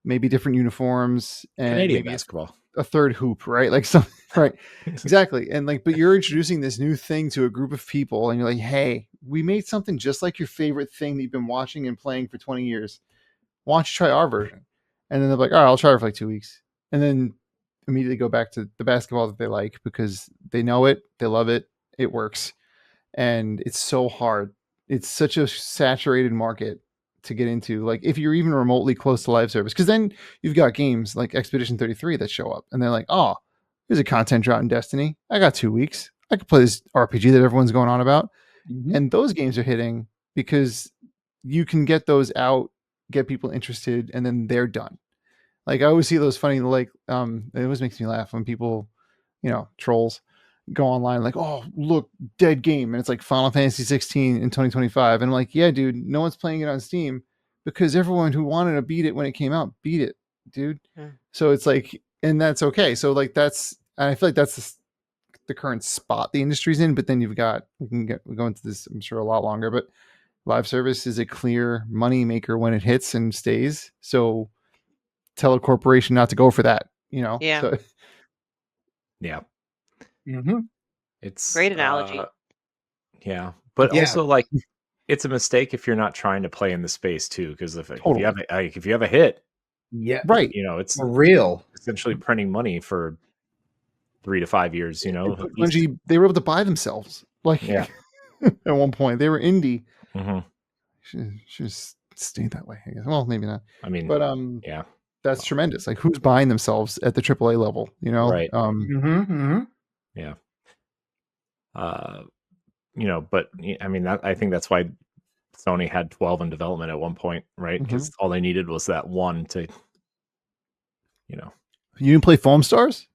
maybe different uniforms, and Canadian basketball, a third hoop, right? Like something, right? Exactly. And like, but you're introducing this new thing to a group of people, and you're like, hey, we made something just like your favorite thing that you've been watching and playing for 20 years. Why don't you try our version? And then they're like, all right, I'll try it for like 2 weeks. And then immediately go back to the basketball that they like because they know it, they love it, it works. and it's so hard. It's such a saturated market to get into. Like if you're even remotely close to live service, because then you've got games like Expedition 33 that show up, and they're like, oh, there's a content drought in Destiny. I got 2 weeks. I could play this RPG that everyone's going on about. And those games are hitting because you can get those out, get people interested, and then they're done. Like I always see those funny, like it always makes me laugh when people, trolls go online like, oh, look, dead game, and it's like Final Fantasy 16 in 2025, and I'm like, yeah, dude, no one's playing it on Steam because everyone who wanted to beat it when it came out beat it, dude. So it's like, and that's okay. So like I feel like that's the current spot the industry's in. But then you've got, we'll go into this, I'm sure, a lot longer, but live service is a clear money maker when it hits and stays. So tell a corporation not to go for that, Yeah. So, yeah. It's great analogy. Yeah, but also like it's a mistake if you're not trying to play in the space too, because if you have a hit, right, it's for real, essentially printing money for 3 to 5 years. Bungie, they were able to buy themselves. Like at one point, they were indie. Should just stay that way, I guess. Well, maybe not. I mean, but that's tremendous. Like who's buying themselves at the AAA level? Right. Yeah. But I mean, I think that's why Sony had 12 in development at one point, right? Because all they needed was that one to, You didn't play Foam Stars?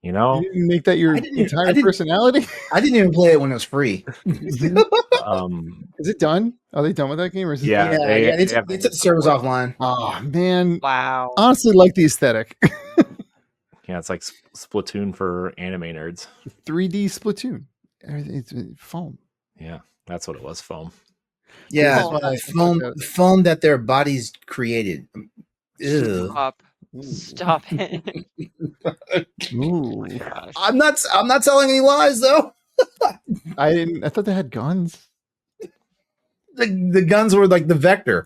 You didn't make that your entire personality? I didn't even play it when it was free. Is it done? Are they done with that game? Or is it they took the servers offline. Oh man! Wow. Honestly, like the aesthetic. Yeah, it's like Splatoon for anime nerds. 3D Splatoon. It's foam. Yeah, that's what it was. Foam. Yeah, foam that their bodies created. Ew. Stop it. Ooh. Oh my gosh. I'm not telling any lies though. I thought they had guns. The guns were like the vector.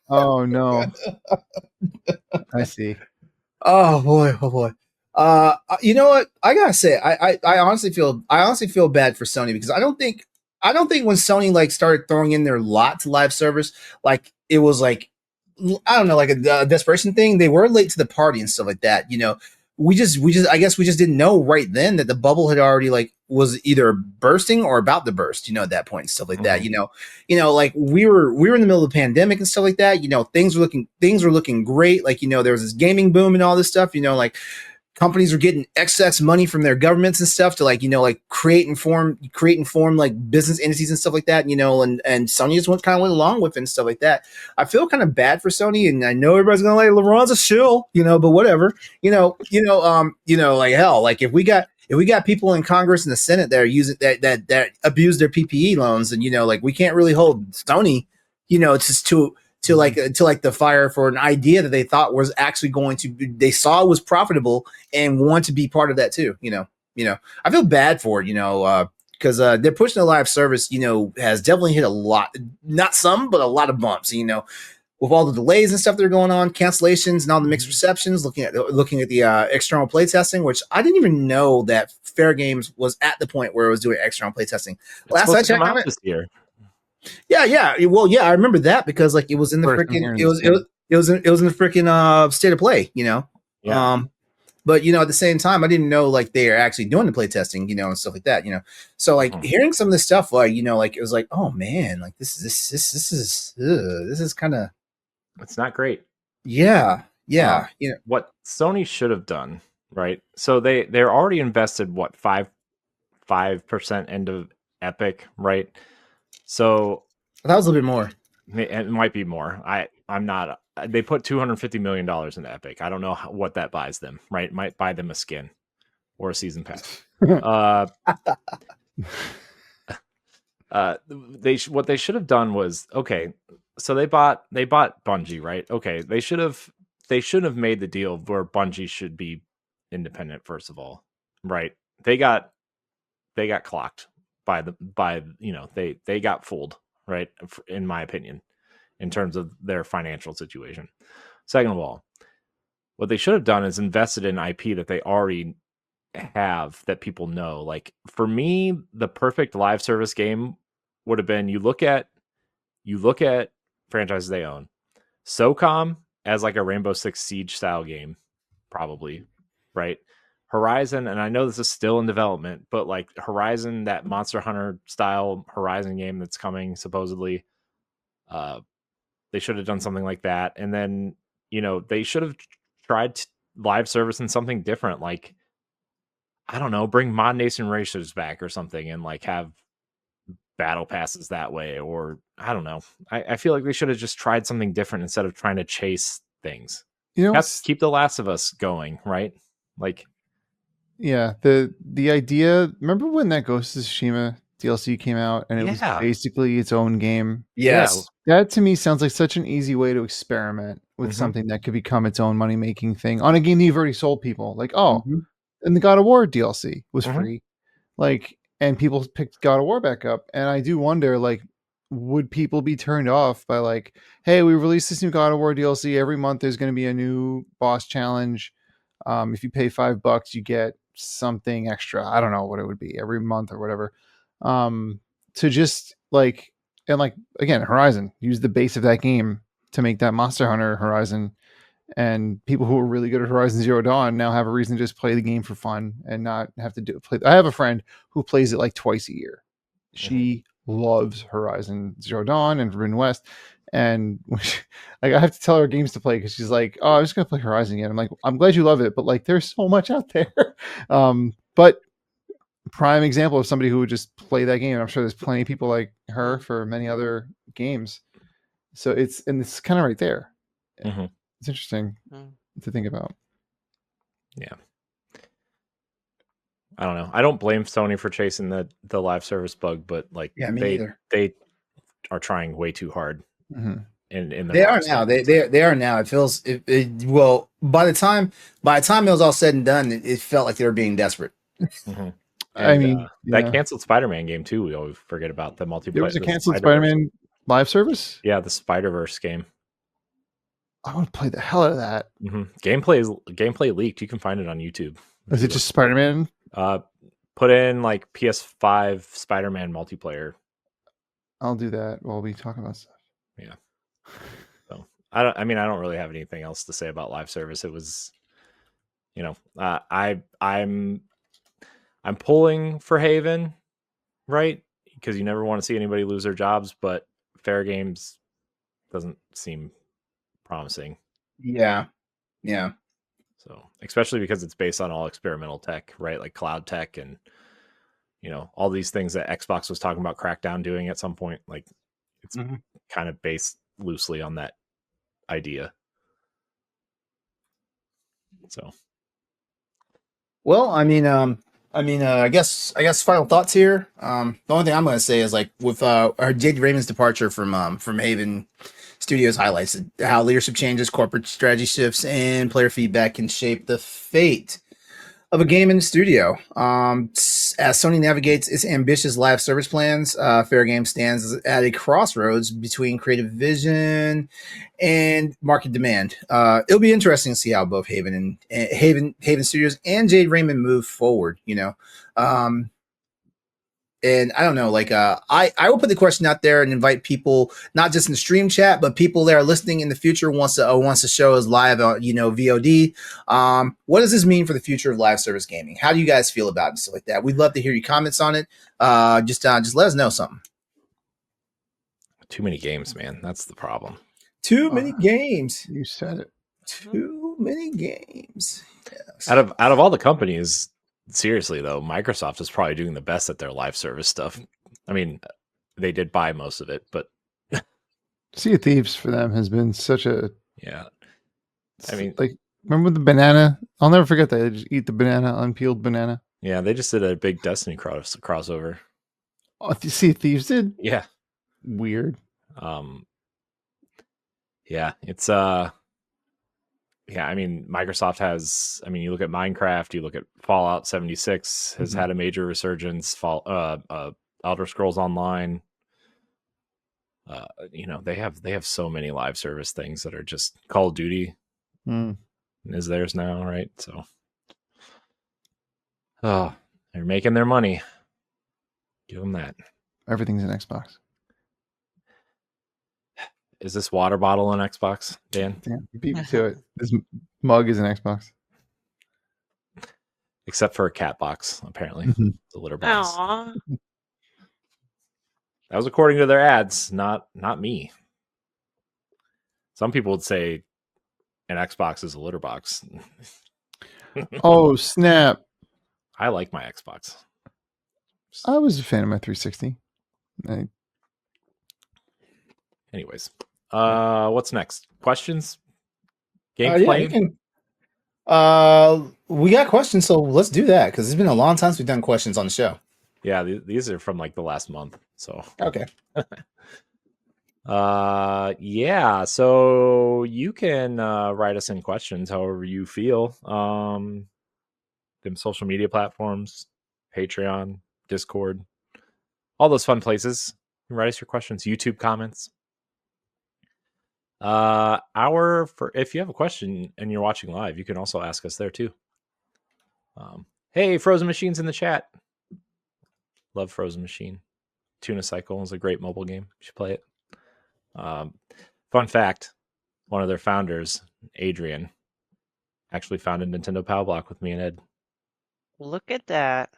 Oh no. I see. Oh boy. You know what? I gotta say, I honestly feel bad for Sony, because I don't think when Sony like started throwing in their lot to live service, like it was like, I don't know, like a desperation thing. They were late to the party and stuff like that. We just I guess we just didn't know right then that the bubble had already like was either bursting or about to burst, at that point and stuff like that. Like we were in the middle of the pandemic and stuff like that. Things were looking great. Like, there was this gaming boom and all this stuff, like companies were getting excess money from their governments and stuff to like create and form like business entities and stuff like that, and Sony just went along with it and stuff like that. I feel kind of bad for Sony, and I know everybody's gonna like LeRon's a shill, but whatever, like hell, like if we got people in Congress and the Senate that are using that abuse their PPE loans, and like we can't really hold Sony, just to the fire for an idea that they thought was actually they saw was profitable and want to be part of that too. I feel bad for it, because they're pushing the live service, has definitely hit a lot, not some, but a lot of bumps, with all the delays and stuff that are going on, cancellations and all the mixed receptions, looking at the external playtesting, which I didn't even know that Fair Games was at the point where it was doing external playtesting. Last I checked, this year. Yeah. Well, yeah, I remember that because like it was in the freaking it was in the freaking state of play, Yeah. But at the same time, I didn't know like they are actually doing the play testing, and stuff like that, So like hearing some of this stuff, like like it was like, oh man, like this is kind of, it's not great. Yeah. What Sony should have done, right? So they're already invested 5% into Epic, right? So that was a little bit more. It might be more. I'm not. They put $250 million into Epic. I don't know what that buys them. Right? It might buy them a skin or a season pass. What they should have done was, okay. So they bought Bungie, right? Okay. They should have made the deal where Bungie should be independent first of all, right? They got clocked they got fooled, right? In my opinion, in terms of their financial situation. Second of all, what they should have done is invested in IP that they already have that people know. Like for me, the perfect live service game would have been you look at franchises they own. SOCOM as like a Rainbow Six Siege style game, probably, right? Horizon, and I know this is still in development, but like Horizon, that Monster Hunter style Horizon game that's coming supposedly, they should have done something like that. And then, they should have tried live service in something different, like, I don't know, bring Mod Nation Racers back or something and like have battle passes that way, or I don't know. I feel like they should have just tried something different instead of trying to chase things. Keep The Last of Us going, right? Like, yeah, the idea. Remember when that Ghost of Tsushima DLC came out and it was basically its own game? Yes. That to me sounds like such an easy way to experiment with something that could become its own money making thing on a game that you've already sold people. Like, and the God of War DLC was free. Like, and people picked God of War back up. And I do wonder, like, would people be turned off by like, hey, we released this new God of War DLC. Every month there's going to be a new boss challenge. If you pay $5, you get something extra. I don't know what it would be every month or whatever. To just like, and like, again, Horizon, use the base of that game to make that Monster Hunter Horizon. And people who are really good at Horizon Zero Dawn now have a reason to just play the game for fun and not have to play. I have a friend who plays it like twice a year. She loves Horizon Zero Dawn and Forbidden West. And like, I have to tell her games to play because she's like, oh, I'm just going to play Horizon again. I'm like, I'm glad you love it, but like, there's so much out there. But prime example of somebody who would just play that game. I'm sure there's plenty of people like her for many other games. So it's kind of right there. It's interesting to think about. Yeah. I don't know. I don't blame Sony for chasing the live service bug, but like they are trying way too hard. In they are now. They are now. It feels well. By the time it was all said and done, it felt like they were being desperate. And, I mean, that canceled Spider-Man game too. We always forget about the multiplayer. There was a canceled Spider-Man live service. Yeah, the Spider-Verse game. I would play the hell out of that. Gameplay leaked. You can find it on YouTube. Is it just Spider-Man? Put in like PS5 Spider-Man multiplayer. I'll do that while we talk about stuff. Yeah. So I don't really have anything else to say about live service. It was, I'm pulling for Haven, right? Because you never want to see anybody lose their jobs, but Fair Games doesn't seem promising. Yeah. So, especially because it's based on all experimental tech, right? Like cloud tech and, all these things that Xbox was talking about Crackdown doing at some point. Like it's kind of based loosely on that idea. So. Well, I guess final thoughts here. The only thing I'm going to say is like with our Jade Raymond's departure from Haven Studios highlights how leadership changes, corporate strategy shifts, and player feedback can shape the fate of a game in the studio. As Sony navigates its ambitious live service plans, Fair Game stands at a crossroads between creative vision and market demand. It'll be interesting to see how both Haven Studios and Jade Raymond move forward. And I don't know, like I will put the question out there and invite people, not just in the stream chat, but people that are listening in the future wants to show us live on VOD. What does this mean for the future of live service gaming? How do you guys feel about it, stuff like that? We'd love to hear your comments on it. Just let us know something. Too many games, man. That's the problem. Too many games. You said it. Too many games. Yes. Out of all the companies. Seriously, though, Microsoft is probably doing the best at their live service stuff. I mean, they did buy most of it, but Sea of Thieves for them has been such a I mean, like remember the banana? I'll never forget that. They just eat the banana, unpeeled banana. Yeah, they just did a big Destiny crossover. Oh, Sea of Thieves did? Yeah, weird. Yeah, it's yeah, I mean, Microsoft has. I mean, you look at Minecraft, you look at Fallout 76 has had a major resurgence. Elder Scrolls Online. They have so many live service things that are just Call of Duty is theirs now, right? So Oh, they're making their money. Give them that. Everything's an Xbox. Is this water bottle an Xbox, Dan? Damn, you beat me to it. This mug is an Xbox. Except for a cat box, apparently. Mm-hmm. It's a litter box. Aww. That was according to their ads, not me. Some people would say an Xbox is a litter box. Oh, snap. I like my Xbox. I was a fan of my 360. Anyways, what's next? Questions? Yeah, we got questions, so let's do that because it's been a long time since we've done questions on the show. Yeah, these are from like the last month. So okay. Yeah, so you can write us in questions however you feel. Them social media platforms, Patreon, Discord, all those fun places. You can write us your questions, YouTube comments. If you have a question and you're watching live, you can also ask us there too. Hey, Frozen Machine's in the chat. Love Frozen Machine. Tuna Cycle is a great mobile game. You should play it. Fun fact, one of their founders, Adrian, actually founded Nintendo Power Block with me and Ed. Look at that.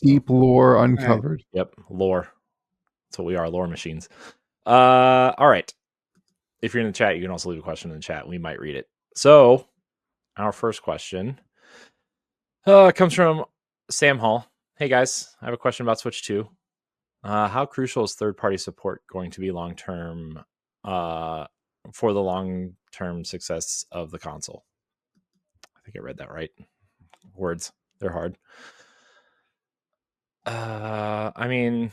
Deep lore uncovered. Right. Yep, lore. That's what we are, lore machines. All right. If you're in the chat, you can also leave a question in the chat. We might read it. So, our first question comes from Sam Hall. Hey guys, I have a question about Switch 2. How crucial is third-party support going to be long-term for the long-term success of the console? I think I read that right. Words, they're hard. I mean,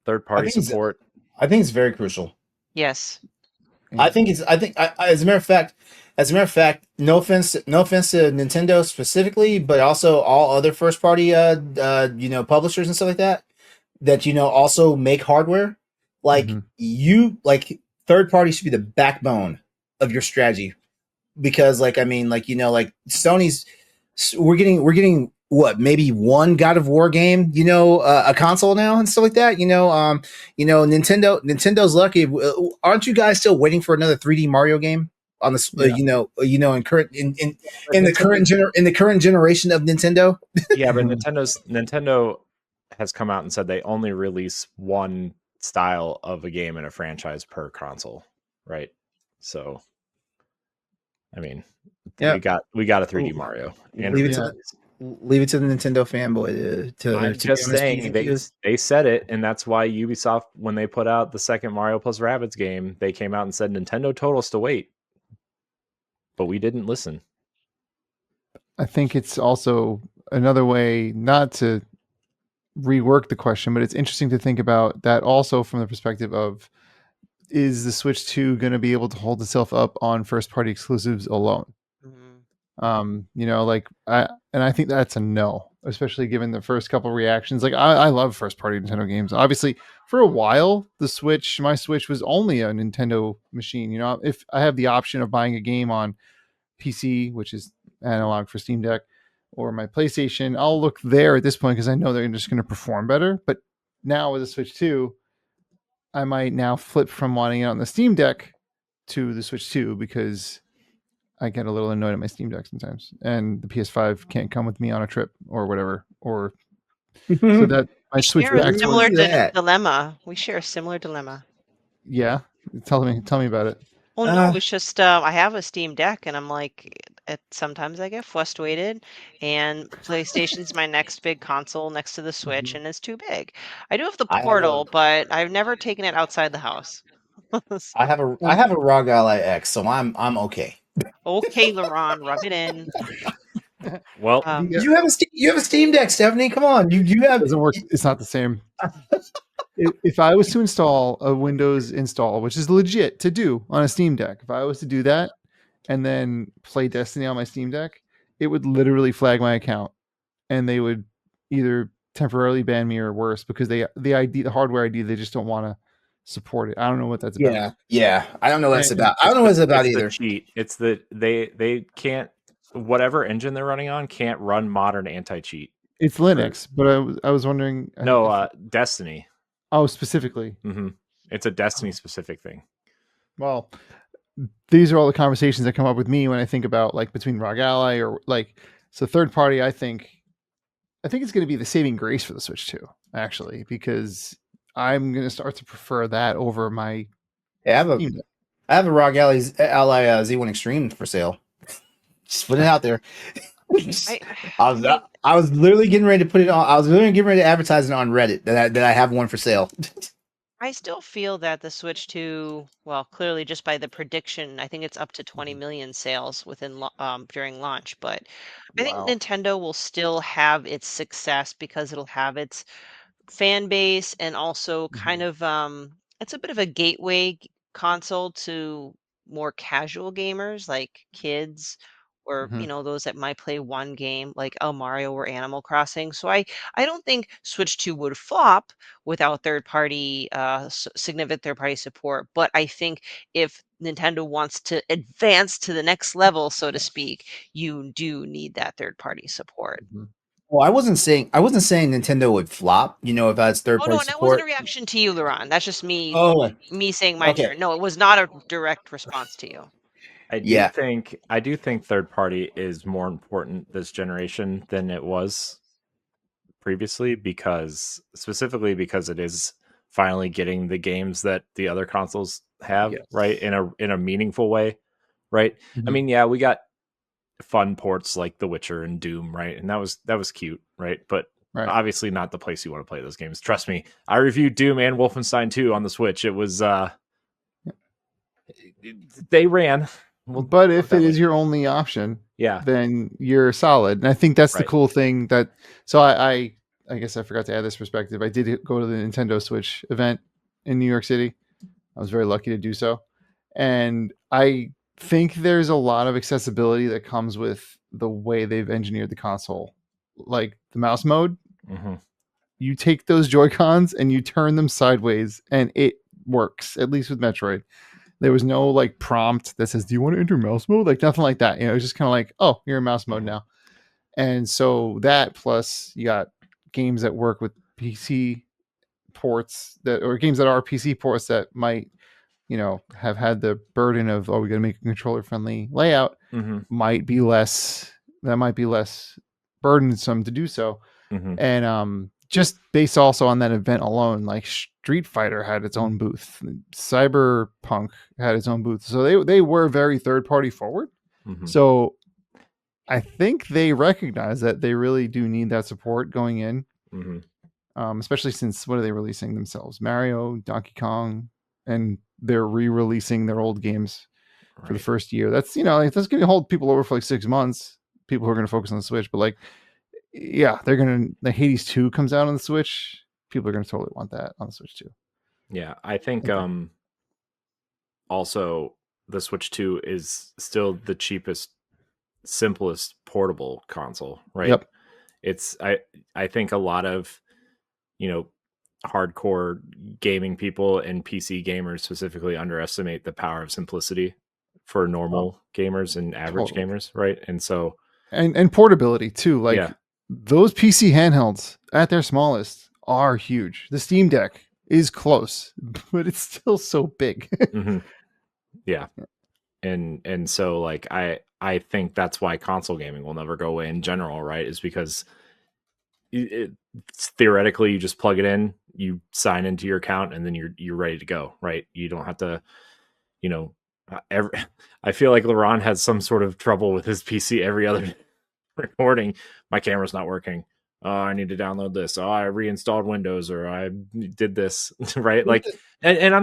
third-party support. I think it's very crucial. Yes. I think as a matter of fact, no offense to Nintendo specifically, but also all other first-party publishers and stuff like that also make hardware. Like third party should be the backbone of your strategy, because Sony's, we're getting what, maybe one God of War game, a console now and stuff like that. Nintendo's lucky. Aren't you guys still waiting for another 3D Mario game on the in the current generation of Nintendo? Yeah, but Nintendo has come out and said they only release one style of a game in a franchise per console, right? So, I mean, we got a 3D Mario. Leave it to the Nintendo fanboy to I'm just saying they said it, and that's why Ubisoft, when they put out the second Mario plus Rabbids game, they came out and said Nintendo told us to wait, but we didn't listen. I think it's also another way not to rework the question, but it's interesting to think about that also from the perspective of, is the Switch 2 going to be able to hold itself up on first party exclusives alone? I think that's a no, especially given the first couple reactions. Like I love first party Nintendo games. Obviously, for a while, my Switch was only a Nintendo machine. If I have the option of buying a game on PC, which is analog for Steam Deck, or my PlayStation, I'll look there at this point because I know they're just going to perform better. But now with the Switch 2, I might now flip from wanting it on the Steam Deck to the Switch 2 because I get a little annoyed at my Steam Deck sometimes, and the PS5 can't come with me on a trip or whatever. So that I switch back to similar dilemma. We share a similar dilemma. Yeah, tell me about it. Oh no, it's just I have a Steam Deck, and I'm like, sometimes I get frustrated, and PlayStation's my next big console next to the Switch, and it's too big. I do have the Portal, but I've never taken it outside the house. I have a ROG Ally X, so I'm okay. Okay, LeRon, rub it in. Well, you have a Steam Deck, Stephanie. Come on, you have. It doesn't work. It's not the same. If I was to install a Windows install, which is legit to do on a Steam Deck, if I was to do that and then play Destiny on my Steam Deck, it would literally flag my account, and they would either temporarily ban me or worse, because the hardware ID, they just don't want to support it. I don't know what that's about. Yeah. I don't know what it's about. I don't know what it's about either. The cheat. It's they can't, whatever engine they're running on can't run modern anti-cheat. It's Linux, but I was wondering. No, Destiny. Oh, specifically. Mm-hmm. It's a Destiny specific thing. Well, these are all the conversations that come up with me when I think about like between ROG Ally or like so third party. I think it's going to be the saving grace for the Switch 2, actually, because I'm going to start to prefer that over my. Yeah, I have a ROG Ally Z1 Extreme for sale. Just put it out there. I was literally getting ready to put it on. I was literally getting ready to advertise it on Reddit that I have one for sale. I still feel that the Switch 2, well, clearly just by the prediction, I think it's up to 20 million sales during launch. But I think Nintendo will still have its success because it'll have its fan base and also kind of it's a bit of a gateway console to more casual gamers like kids or those that might play one game like Mario or Animal Crossing. So I don't think Switch 2 would flop without third party significant third party support, but I think if Nintendo wants to advance to the next level, so to speak, you do need that third party support. Well, I wasn't saying Nintendo would flop. If that's third party no, and that wasn't support. a reaction to you, LeRon. That's just me saying my Okay. turn. No, it was not a direct response to you. I do think third party is more important this generation than it was previously specifically because it is finally getting the games that the other consoles have, right? In a meaningful way, right? I mean, yeah, we got fun ports like The Witcher and Doom, right? And that was cute, right? But obviously not the place you want to play those games. Trust me, I reviewed Doom and Wolfenstein 2 on the Switch. It was they ran. But if it is your only option, then you're solid. And I think that's the cool thing so I guess I forgot to add this perspective. I did go to the Nintendo Switch event in New York City. I was very lucky to do so. And I think there's a lot of accessibility that comes with the way they've engineered the console. Like the mouse mode, you take those Joy-Cons and you turn them sideways and it works, at least with Metroid. There was no like prompt that says, do you want to enter mouse mode? Like nothing like that. It was just kind of like, oh, you're in mouse mode now. And so that plus you got games that work with PC ports or games that are PC ports that might, have had the burden of, we got to make a controller friendly layout might be less burdensome to do so. And just based also on that event alone, like Street Fighter had its own booth, Cyberpunk had its own booth, so they were very third party forward. So I think they recognize that they really do need that support going in, especially since what are they releasing themselves? Mario, Donkey Kong, and they're re-releasing their old games for the first year. That's that's going to hold people over for like 6 months. People who are going to focus on the Switch, but like. Yeah, the Hades 2 comes out on the Switch. People are going to totally want that on the Switch too. Yeah, I think also the Switch 2 is still the cheapest, simplest portable console, right? Yep. It's I think a lot of hardcore gaming people and PC gamers specifically underestimate the power of simplicity for normal gamers and average gamers, right? And so and portability too, like those PC handhelds at their smallest are huge. The Steam Deck is close, but it's still so big. Yeah. And so like I think that's why console gaming will never go away in general, right? Is because theoretically you just plug it in, you sign into your account, and then you're ready to go, right? You don't have to, I feel like LeRon has some sort of trouble with his PC every other recording. My camera's not working. Oh, I need to download this. Oh, I reinstalled Windows, or I did this, right? Like, and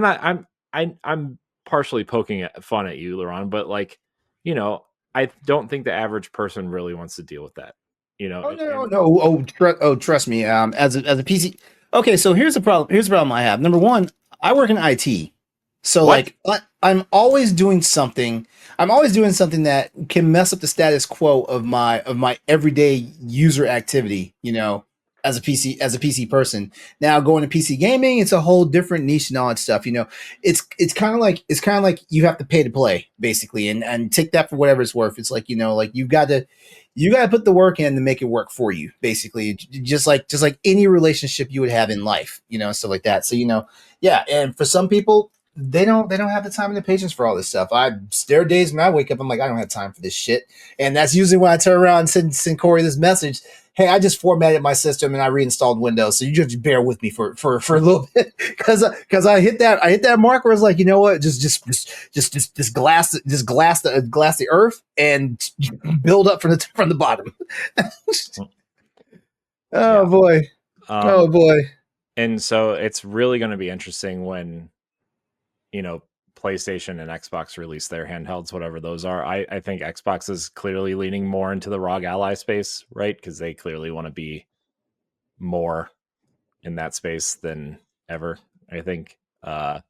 I'm partially poking fun at you, LeRon, but like, I don't think the average person really wants to deal with that. Trust me. As a PC. Okay, so here's the problem. Here's the problem I have. Number one, I work in IT. So like I'm always doing something. I'm always doing something that can mess up the status quo of my everyday user activity. as a PC person. Now going to PC gaming, it's a whole different niche and all that stuff. It's kind of like you have to pay to play basically, and take that for whatever it's worth. It's like like you got to put the work in to make it work for you, basically, just like any relationship you would have in life, stuff like that. So yeah, and for some people, they don't have the time and the patience for all this stuff. There are days when I wake up, I'm like, I don't have time for this shit, and that's usually when I turn around and send Corey this message. Hey, I just formatted my system and I reinstalled Windows, so you just bear with me for a little bit, because I hit that mark where it's like, you know what, just glass the earth and build up from the bottom. Oh boy, oh boy. And so it's really going to be interesting when PlayStation and Xbox release their handhelds, whatever those are. I think Xbox is clearly leaning more into the ROG Ally space, right? Because they clearly want to be more in that space than ever, I think. But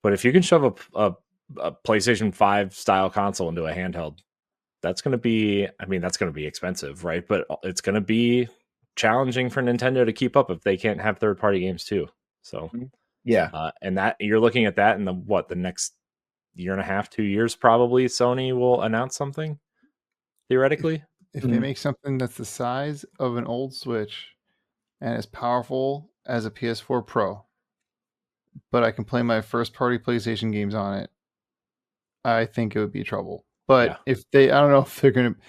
if you can shove a PlayStation 5 style console into a handheld, that's going to be expensive, right? But it's going to be challenging for Nintendo to keep up if they can't have third-party games too. So yeah, and that you're looking at that in the next year and a half, 2 years, probably Sony will announce something theoretically. If they make something that's the size of an old Switch and as powerful as a PS4 Pro, but I can play my first party PlayStation games on it, I think it would be trouble. But if they, I don't know if they're going to,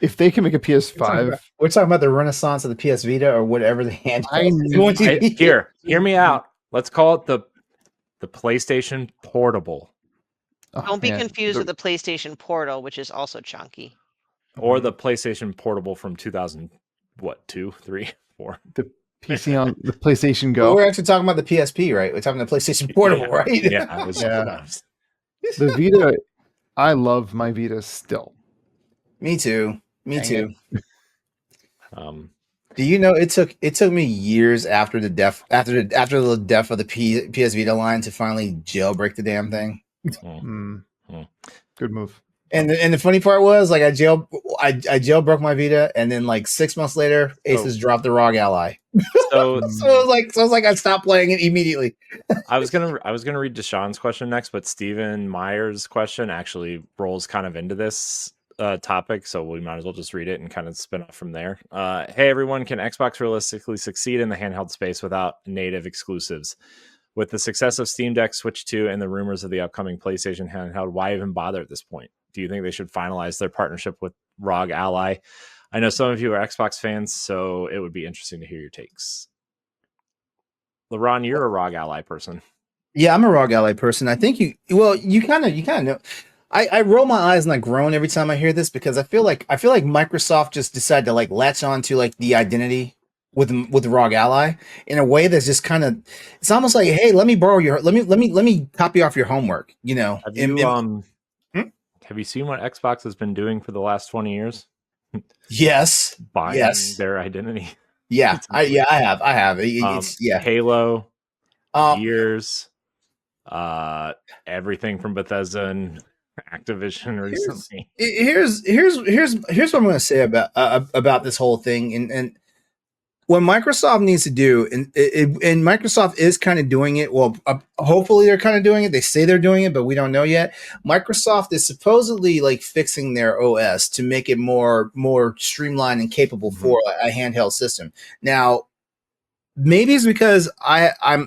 if they can make a PS5. We're talking about the renaissance of the PS Vita or whatever the handheld is going to be. Hear me out. Let's call it the PlayStation Portable. Don't be confused with the PlayStation Portal, which is also chunky. Or the PlayStation Portable from 2000, 2, 3, 4. The PC on the PlayStation Go. Well, we're actually talking about the PSP, right? We're talking about the PlayStation Portable, right? Yeah. The Vita, I love my Vita still. Me too. Do you know it took me years after the death of the PS Vita line to finally jailbreak the damn thing. Good move. And the funny part was, like, I jailbroke my Vita, and then like 6 months later, Asus dropped the ROG Ally. So it was like I stopped playing it immediately. I was gonna read Deshaun's question next, but Stephen Meyer's question actually rolls kind of into this topic, so we might as well just read it and kind of spin off from there. Hey everyone, can Xbox realistically succeed in the handheld space without native exclusives? With the success of Steam Deck, Switch 2, and the rumors of the upcoming PlayStation handheld, why even bother at this point? Do you think they should finalize their partnership with ROG Ally? I know some of you are Xbox fans, so it would be interesting to hear your takes. LeRon, you're a ROG Ally person. Yeah, I'm a ROG Ally person. I think you kind of know. I roll my eyes and I groan every time I hear this, because I feel like Microsoft just decided to like latch on to like the identity with ROG Ally in a way that's just kind of, it's almost like, hey, let me borrow let me copy off your homework. Have you seen what Xbox has been doing for the last 20 years? Yes. Buying their identity. Yeah. I have. It's Halo, Gears, everything from Bethesda and Activision recently. Here's what I'm going to say about this whole thing, and what Microsoft needs to do, and Microsoft is kind of doing it. Well, hopefully they're kind of doing it. They say they're doing it, but we don't know yet. Microsoft is supposedly like fixing their OS to make it more streamlined and capable for a handheld system. Now, maybe it's because I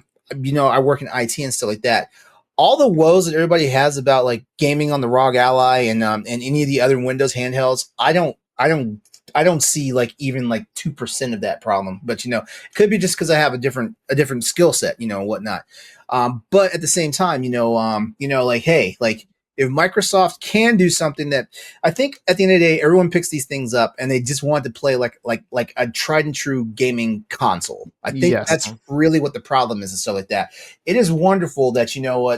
work in IT and stuff like that. All the woes that everybody has about like gaming on the ROG Ally and any of the other Windows handhelds, I don't see like even like 2% of that problem, but it could be just because I have a different skill set, and whatnot. But at the same time, like, hey, like if Microsoft can do something that, I think at the end of the day, everyone picks these things up and they just want to play like a tried and true gaming console. I think that's really what the problem is and stuff like that. It is wonderful that,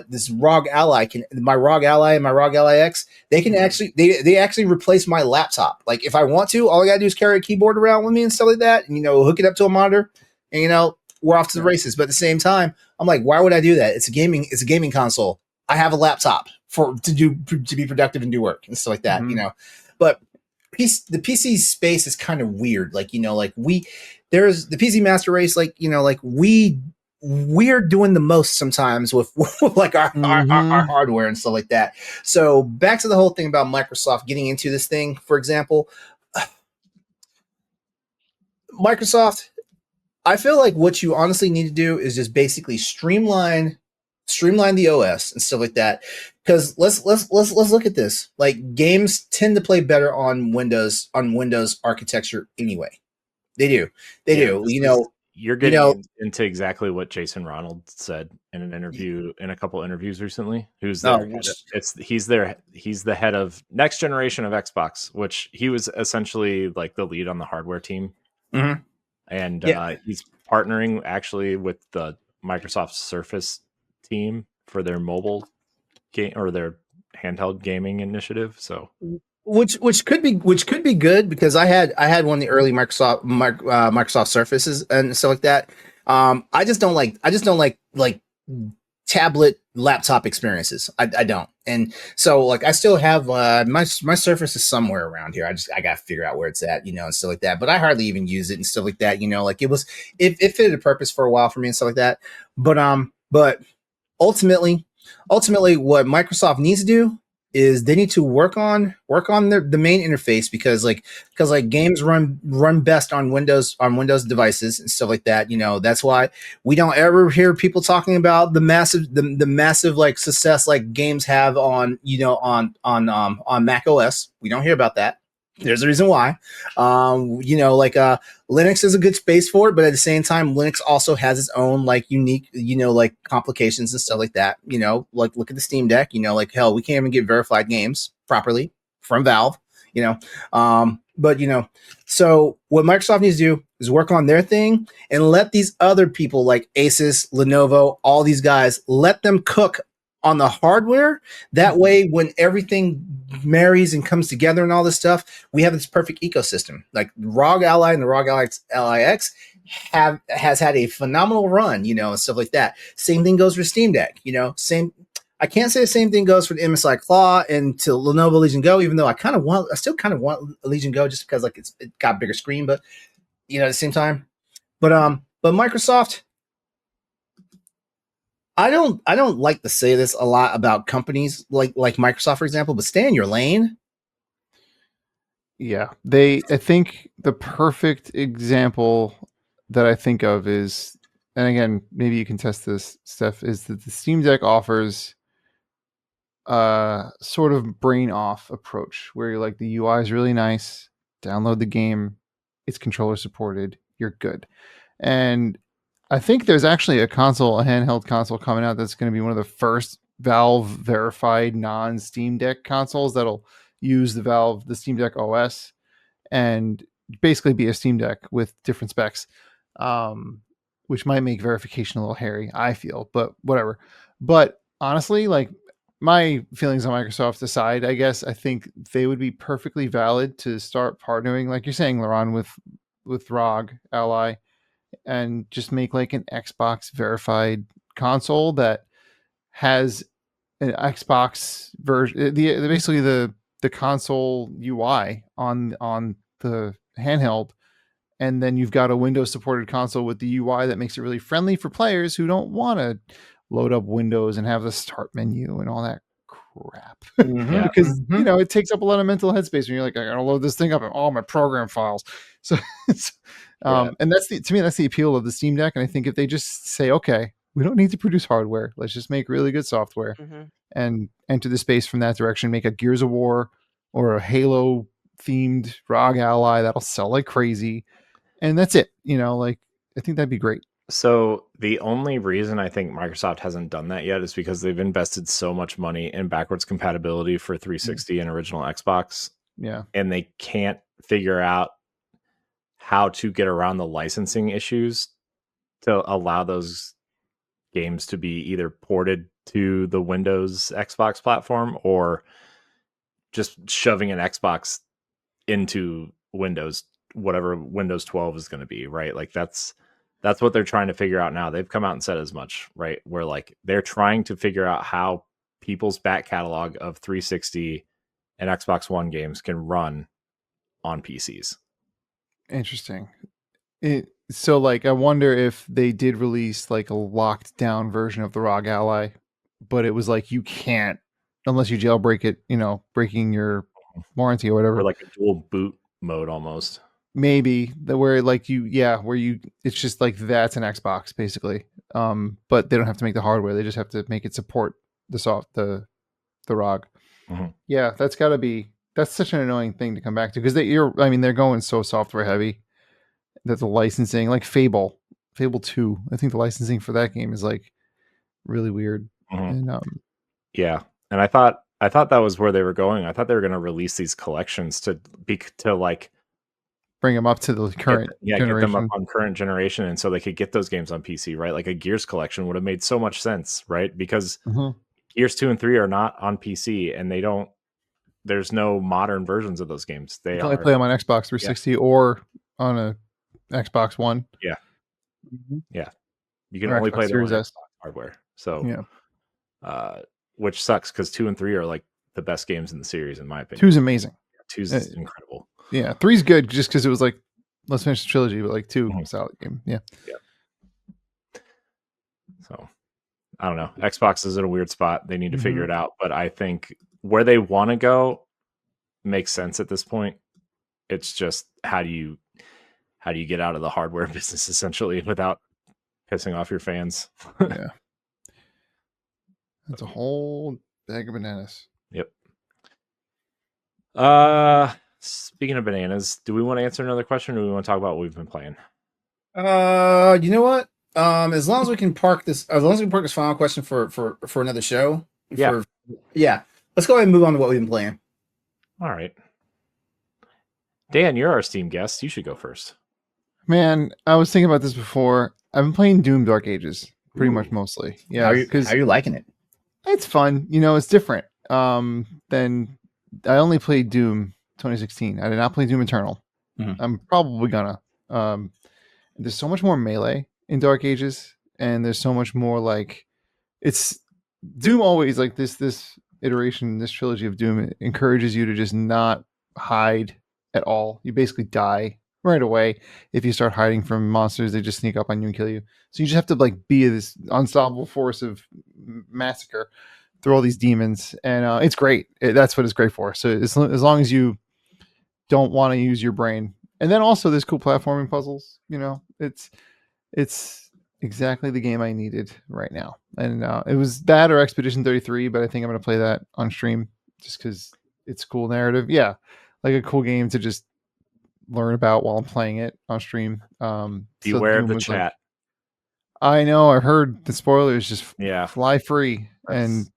this ROG Ally my ROG Ally and my ROG Ally X, they can actually, they actually replace my laptop. Like if I want to, all I gotta do is carry a keyboard around with me and stuff like that, and, hook it up to a monitor, and, we're off to the races. But at the same time, I'm like, why would I do that? It's a gaming console. I have a laptop to be productive and do work and stuff like that, But PC space is kind of weird. Like, like there's the PC Master Race. Like, like we're doing the most sometimes with like our hardware and stuff like that. So back to the whole thing about Microsoft getting into this thing, for example, Microsoft, I feel like what you honestly need to do is just basically streamline the OS and stuff like that. Because let's look at this. Like, games tend to play better on Windows architecture anyway. They do. You're getting into exactly what Jason Ronald said in an interview, in a couple interviews recently. He's the head of next generation of Xbox, which he was essentially like the lead on the hardware team. Mm-hmm. And he's partnering actually with the Microsoft Surface team for their mobile game or their handheld gaming initiative. So which could be good, because I had one of the early Microsoft Surfaces and stuff like that. I just don't like tablet laptop experiences. I don't. And so like I still have my Surface is somewhere around here. I gotta figure out where it's at, and stuff like that. But I hardly even use it and stuff like that. Like it fitted a purpose for a while for me and stuff like that. But ultimately what Microsoft needs to do is they need to work on the main interface, because games run best on Windows devices and stuff like that. That's why we don't ever hear people talking about the massive like success like games have on Mac OS. We don't hear about that. There's a reason why. Linux is a good space for it, but at the same time, Linux also has its own like unique, like complications and stuff like that. Like look at the Steam Deck. Like hell, we can't even get verified games properly from Valve. So what Microsoft needs to do is work on their thing and let these other people like Asus, Lenovo, all these guys, let them cook on the hardware. That way, when everything marries and comes together and all this stuff, we have this perfect ecosystem. Like ROG Ally and the ROG Ally X has had a phenomenal run, and stuff like that. Same thing goes for Steam Deck, same. I can't say the same thing goes for the MSI Claw and to Lenovo Legion Go, even though I still kind of want Legion Go just because like it got bigger screen, but at the same time. But Microsoft, I don't like to say this a lot about companies like Microsoft, for example, but stay in your lane. Yeah, I think the perfect example that I think of is, and again, maybe you can test this, Steph, is that the Steam Deck offers a sort of brain off approach where you're like, the UI is really nice, download the game, it's controller supported, you're good. And I think there's actually a handheld console coming out that's going to be one of the first Valve verified non-Steam Deck consoles that'll use the Steam Deck OS and basically be a Steam Deck with different specs, which might make verification a little hairy, I feel, but whatever. But honestly, like my feelings on Microsoft aside, I guess I think they would be perfectly valid to start partnering, like you're saying, LeRon, with ROG Ally, and just make like an Xbox verified console that has an Xbox version, basically the console UI on the handheld, and then you've got a Windows supported console with the UI that makes it really friendly for players who don't want to load up Windows and have the start menu and all that crap. Mm-hmm. Because it takes up a lot of mental headspace when you're like, I gotta load this thing up and all my program files. So and to me that's the appeal of the Steam Deck. And I think if they just say, okay, we don't need to produce hardware, let's just make really good software and enter the space from that direction, make a Gears of War or a Halo themed ROG Ally that'll sell like crazy, and that's it. I think that'd be great. So the only reason I think Microsoft hasn't done that yet is because they've invested so much money in backwards compatibility for 360 and original Xbox. Yeah. And they can't figure out how to get around the licensing issues to allow those games to be either ported to the Windows Xbox platform or just shoving an Xbox into Windows, whatever Windows 12 is going to be, right? Like that's what they're trying to figure out now. They've come out and said as much, right? Where like they're trying to figure out how people's back catalog of 360 and Xbox One games can run on PCs. Interesting. So like, I wonder if they did release like a locked down version of the ROG Ally, but it was like you can't unless you jailbreak it, breaking your warranty or whatever. Or like a dual boot mode almost. Maybe where like it's just like that's an Xbox basically. But they don't have to make the hardware; they just have to make it support the ROG. Mm-hmm. Yeah, that's such an annoying thing to come back to because they're going so software heavy that the licensing, like Fable 2, I think the licensing for that game is like really weird. Mm-hmm. And yeah, and I thought that was where they were going. I thought they were going to release these collections to like bring them up to the current generation. Get them up on current generation, and so they could get those games on PC, right? Like a Gears collection would have made so much sense, right? Because Gears 2 and 3 are not on PC, and there's no modern versions of those games. They only play them on Xbox 360 or on a Xbox One. Yeah. Yeah. You can only play them on Xbox hardware. So, which sucks because 2 and 3 are like the best games in the series, in my opinion. 2's amazing. 2's is incredible. Yeah. 3's good just because it was like, let's finish the trilogy, but like 2, solid game. Yeah. Yeah. So, I don't know. Xbox is in a weird spot. They need to figure it out. But I think where they want to go makes sense at this point. It's just how do you get out of the hardware business essentially without pissing off your fans? Yeah. That's a whole bag of bananas. Yep. Speaking of bananas, do we want to answer another question or do we want to talk about what we've been playing? You know what? As long as we can park this final question for another show. Yeah. Let's go ahead and move on to what we've been playing. All right. Dan, you're our Steam guest. You should go first. Man, I was thinking about this before. I've been playing Doom Dark Ages pretty much mostly. Yeah. How are you liking it? It's fun. It's different. Than I only played Doom 2016. I did not play Doom Eternal. I'm probably gonna. There's so much more melee in Dark Ages, and there's so much more like it's Doom always like this iteration, this trilogy of Doom encourages you to just not hide at all. You basically die right away. If you start hiding from monsters, they just sneak up on you and kill you. So you just have to like be this unstoppable force of massacre through all these demons, and it's great. That's what it's great for. So as long as you don't want to use your brain, and then also there's cool platforming puzzles. It's exactly the game I needed right now. And it was that or Expedition 33, but I think I'm going to play that on stream just because it's cool narrative. Yeah, like a cool game to just learn about while I'm playing it on stream. Beware of the chat. I know. I heard the spoilers just fly free. And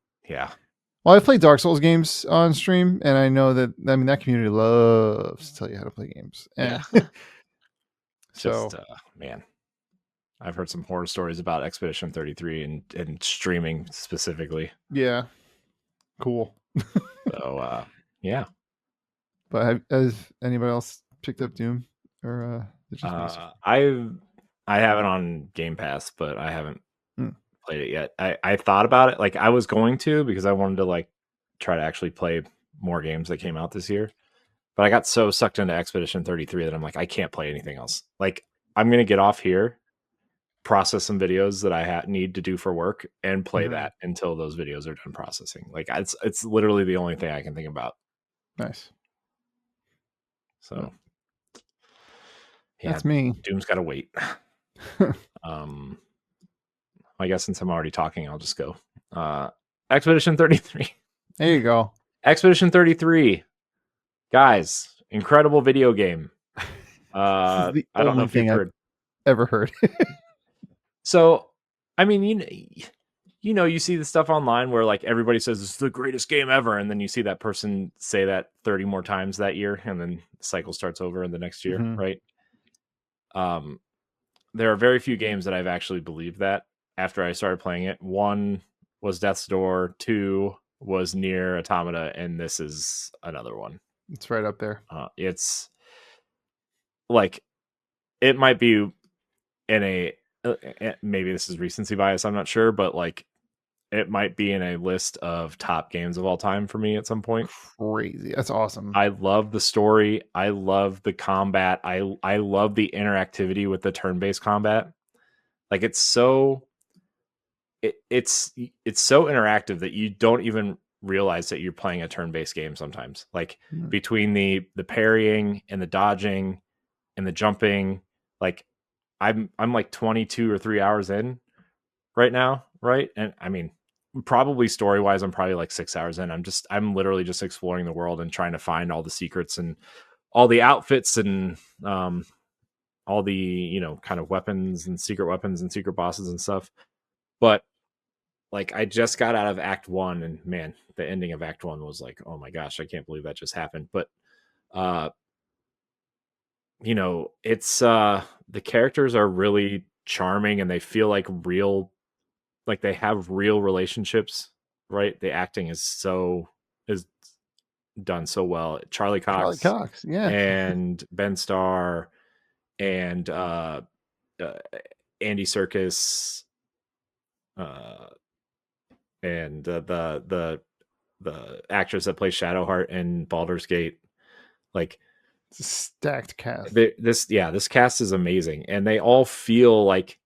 well, I play Dark Souls games on stream, and I know that that community loves to tell you how to play games. And man, I've heard some horror stories about Expedition 33 and streaming specifically. Yeah, cool. So yeah. But has anybody else picked up Doom or? I have it on Game Pass, but I haven't played it yet. I thought about it, like I was going to, because I wanted to like try to actually play more games that came out this year. But I got so sucked into Expedition 33 that I'm like, I can't play anything else. Like I'm gonna get off here, process some videos that I need to do for work, and play that until those videos are done processing. Like it's literally the only thing I can think about. Nice. So that's me. Doom's got to wait. I guess since I'm already talking, I'll just go. Expedition 33. There you go. Expedition 33. Guys, incredible video game. I don't know if you've heard. Ever heard. So, I mean, you see the stuff online where like everybody says this is the greatest game ever, and then you see that person say that 30 more times that year, and then the cycle starts over in the next year, right? There are very few games that I've actually believed that after I started playing it. 1 was Death's Door, 2 was Nier Automata, and this is another one. It's right up there. It's like, it might be in a maybe this is recency bias, I'm not sure, but like it might be in a list of top games of all time for me at some point. Crazy. That's awesome. I love the story. I love the combat. I love the interactivity with the turn-based combat. Like it's so it's so interactive that you don't even realize that you're playing a turn-based game sometimes. Like between the parrying and the dodging and the jumping, like I'm like 22 or 3 hours in right now, right? And I mean, probably story-wise, I'm probably like 6 hours in. I'm literally just exploring the world and trying to find all the secrets and all the outfits and all the, kind of weapons and secret bosses and stuff. But like I just got out of Act 1 and man, the ending of Act 1 was like, oh my gosh, I can't believe that just happened. But it's the characters are really charming and they feel like real, like they have real relationships, right? The acting is done so well. Charlie Cox, yeah, and Ben Starr and Andy Serkis, and the actress that plays Shadowheart in Baldur's Gate. Like it's a stacked cast. This cast is amazing, and they all feel like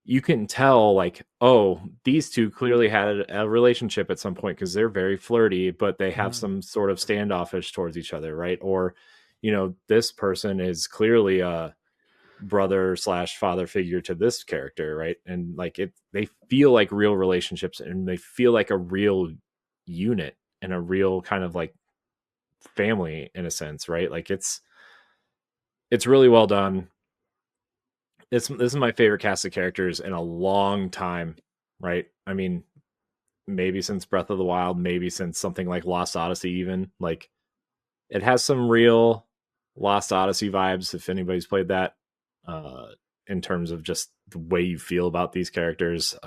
you can tell, like, oh, these two clearly had a relationship at some point because they're very flirty, but they have some sort of standoffish towards each other, right? Or, this person is clearly a brother / father figure to this character, right? And like they feel like real relationships, and they feel like a real unit and a real kind of like family in a sense, right? Like it's really well done. This is my favorite cast of characters in a long time, right? I mean, maybe since Breath of the Wild, maybe since something like Lost Odyssey, even. Like it has some real Lost Odyssey vibes if anybody's played that, in terms of just the way you feel about these characters.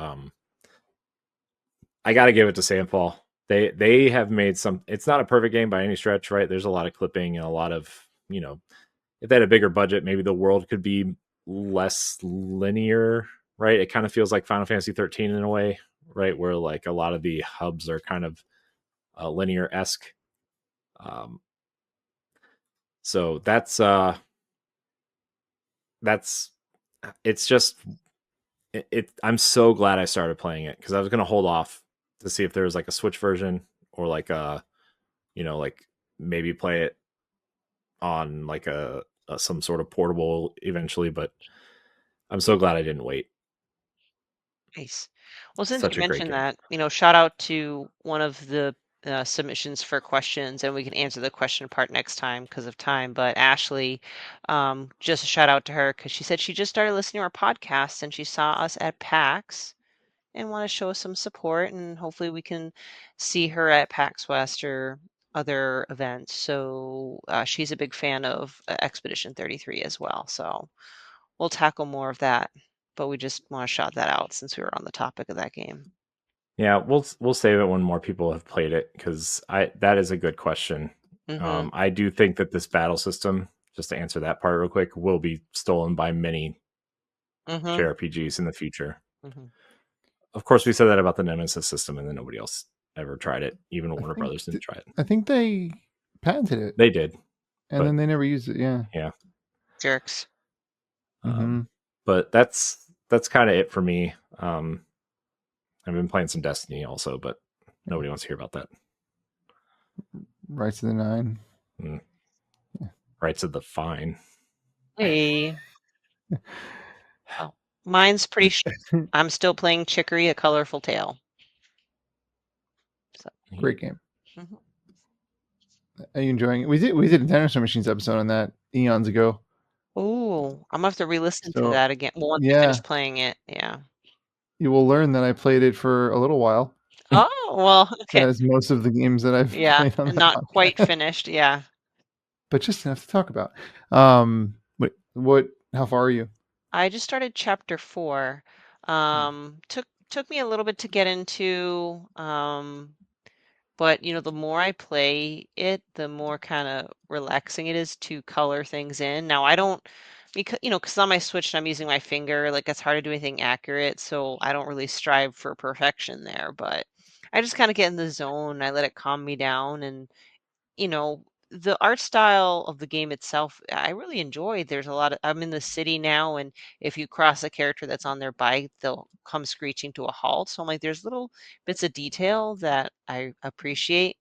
I got to give it to Sandfall. They have made some. It's not a perfect game by any stretch, right? There's a lot of clipping and a lot of, if they had a bigger budget, maybe the world could be less linear, right? It kind of feels like Final Fantasy 13 in a way, right? Where like a lot of the hubs are kind of linear-esque. So that's it's just I'm so glad I started playing it because I was going to hold off to see if there was like a Switch version or like like maybe play it on like a some sort of portable eventually, but I'm so glad I didn't wait. Nice. Well, since Such you a great mentioned game. that, shout out to one of the submissions for questions, and we can answer the question part next time because of time. But Ashley, just a shout out to her because she said she just started listening to our podcast and she saw us at PAX and want to show us some support, and hopefully we can see her at PAX West or other events. So she's a big fan of Expedition 33 as well. So we'll tackle more of that, but we just want to shout that out since we were on the topic of that game. Yeah, we'll save it when more people have played it because that is a good question. Mm-hmm. I do think that this battle system, just to answer that part real quick, will be stolen by many JRPGs in the future. Mm-hmm. Of course, we said that about the Nemesis system, and then nobody else ever tried it. Even Warner Brothers didn't try it. I think they patented it. They did, and then they never used it. Yeah, jerks. But that's kind of it for me. I've been playing some Destiny also, but nobody wants to hear about that. Rights of the Nine. Rights of the Fine. Hey. Oh, mine's pretty. I'm still playing Chicory: A Colorful Tale. So. Great game. Mm-hmm. Are you enjoying it? We did a Dinosaur Machines episode on that eons ago. Oh, I'm gonna have to re-listen to that again. Well, once I finish playing it, yeah. You will learn that I played it for a little while. Oh, well, okay. As most of the games that I've played on and not podcast. Quite finished, yeah. But just enough to talk about. What? How far are you? I just started chapter 4. Took me a little bit to get into. But the more I play it, the more kind of relaxing it is to color things in. Now I don't, because because on my Switch I'm using my finger, like it's hard to do anything accurate, so I don't really strive for perfection there. But I just kind of get in the zone. I let it calm me down, and the art style of the game itself, I really enjoy. There's a lot of I'm in the city now, and if you cross a character that's on their bike, they'll come screeching to a halt. So I'm like, there's little bits of detail that I appreciate.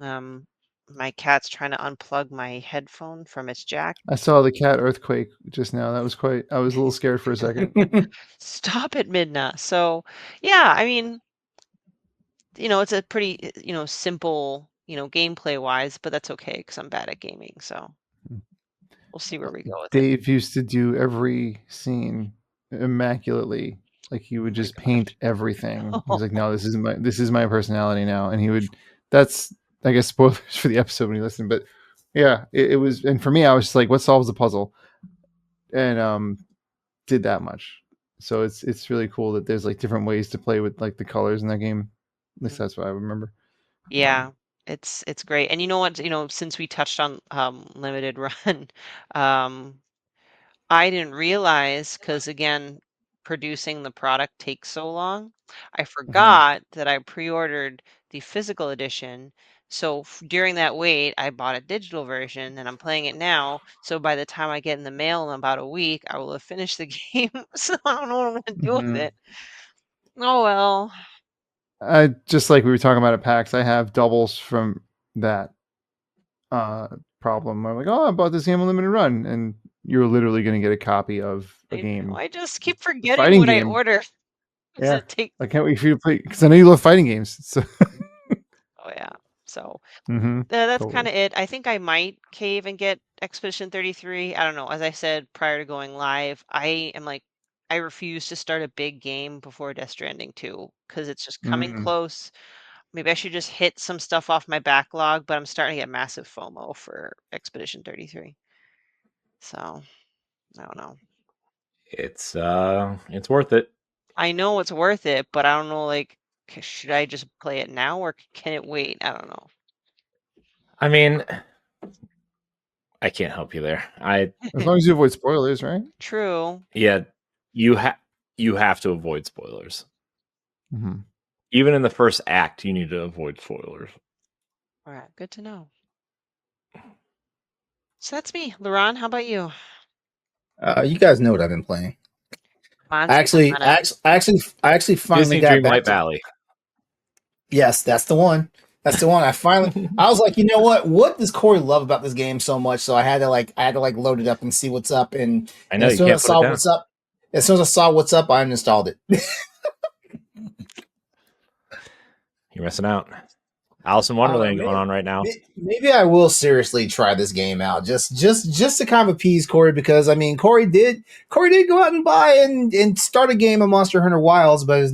Um, my cat's trying to unplug my headphone from its jack. I saw the cat earthquake just now. That was quite. I was a little scared for a second. Stop it, Midna. So, yeah, I mean, it's a pretty, simple, gameplay wise, but that's okay because I'm bad at gaming. So we'll see where we go with it. Dave used to do every scene immaculately. Like he would just paint everything. He was like, "No, this is my personality now." And he would. That's, I guess, spoilers for the episode when you listen. But yeah, it was. And for me, I was just like, "What solves the puzzle?" And did that much. So it's really cool that there's like different ways to play with like the colors in that game. At least that's what I remember. Yeah, it's great. And you know what? Since we touched on limited run, I didn't realize because again, producing the product takes so long. I forgot that I pre-ordered the physical edition. So during that wait, I bought a digital version and I'm playing it now. So by the time I get in the mail in about a week, I will have finished the game. So I don't know what I'm gonna do with it. Oh well. I just like we were talking about at PAX, I have doubles from that problem. I'm like, oh, I bought this game on limited run, and you're literally going to get a copy of a game. I just keep forgetting what game. I order. Yeah, I can't wait for you to play because I know you love fighting games. So. Oh yeah, so totally. that's kind of it. I think I might cave and get Expedition 33. I don't know. As I said prior to going live, I am like, I refuse to start a big game before Death Stranding 2 because it's just coming close. Maybe I should just hit some stuff off my backlog, but I'm starting to get massive FOMO for Expedition 33. So I don't know. It's worth it. I know it's worth it, but I don't know, like, should I just play it now or can it wait? I don't know. I mean, I can't help you there. As long as you avoid spoilers, right? True. Yeah, you have to avoid spoilers. Mm-hmm. Even in the first act, you need to avoid spoilers. All right, good to know. So that's me, LeRon. How about you? You guys know what I've been playing. I actually finally Disney got Dream back Light to, Valley. Yes, that's the one. That's the one. I was like, you know what? What does Corey love about this game so much? So I had to load it up and see what's up. And I know as soon as I saw what's up, I uninstalled it. You're missing out. Alice in Wonderland going on right now. Maybe I will seriously try this game out just to kind of appease Corey, because I mean Corey did go out and buy and start a game of Monster Hunter Wilds, but has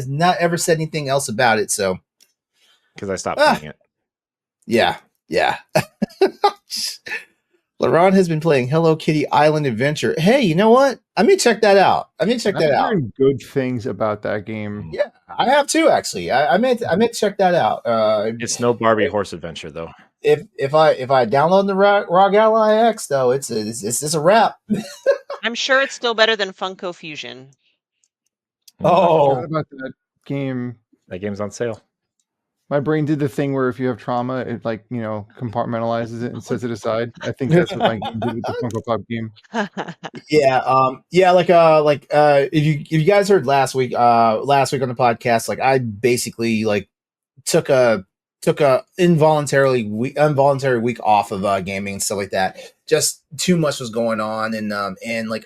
not ever said anything else about it. So because I stopped playing it. Yeah. LeRon has been playing Hello Kitty Island Adventure. Hey, you know what? I may check that out. I've heard good things about that game. Yeah, I have too. Actually, I may check that out. It's no Barbie horse adventure though. If I download the ROG Ally X though, it's a wrap. I'm sure it's still better than Funko Fusion. Oh, I forgot about that game. That game's on sale. My brain did the thing where if you have trauma, it compartmentalizes it and sets it aside. I think that's what my game did with the Funko Pop game. If you guys heard last week on the podcast, like I basically took a involuntary week off of gaming and stuff like that. Just too much was going on, and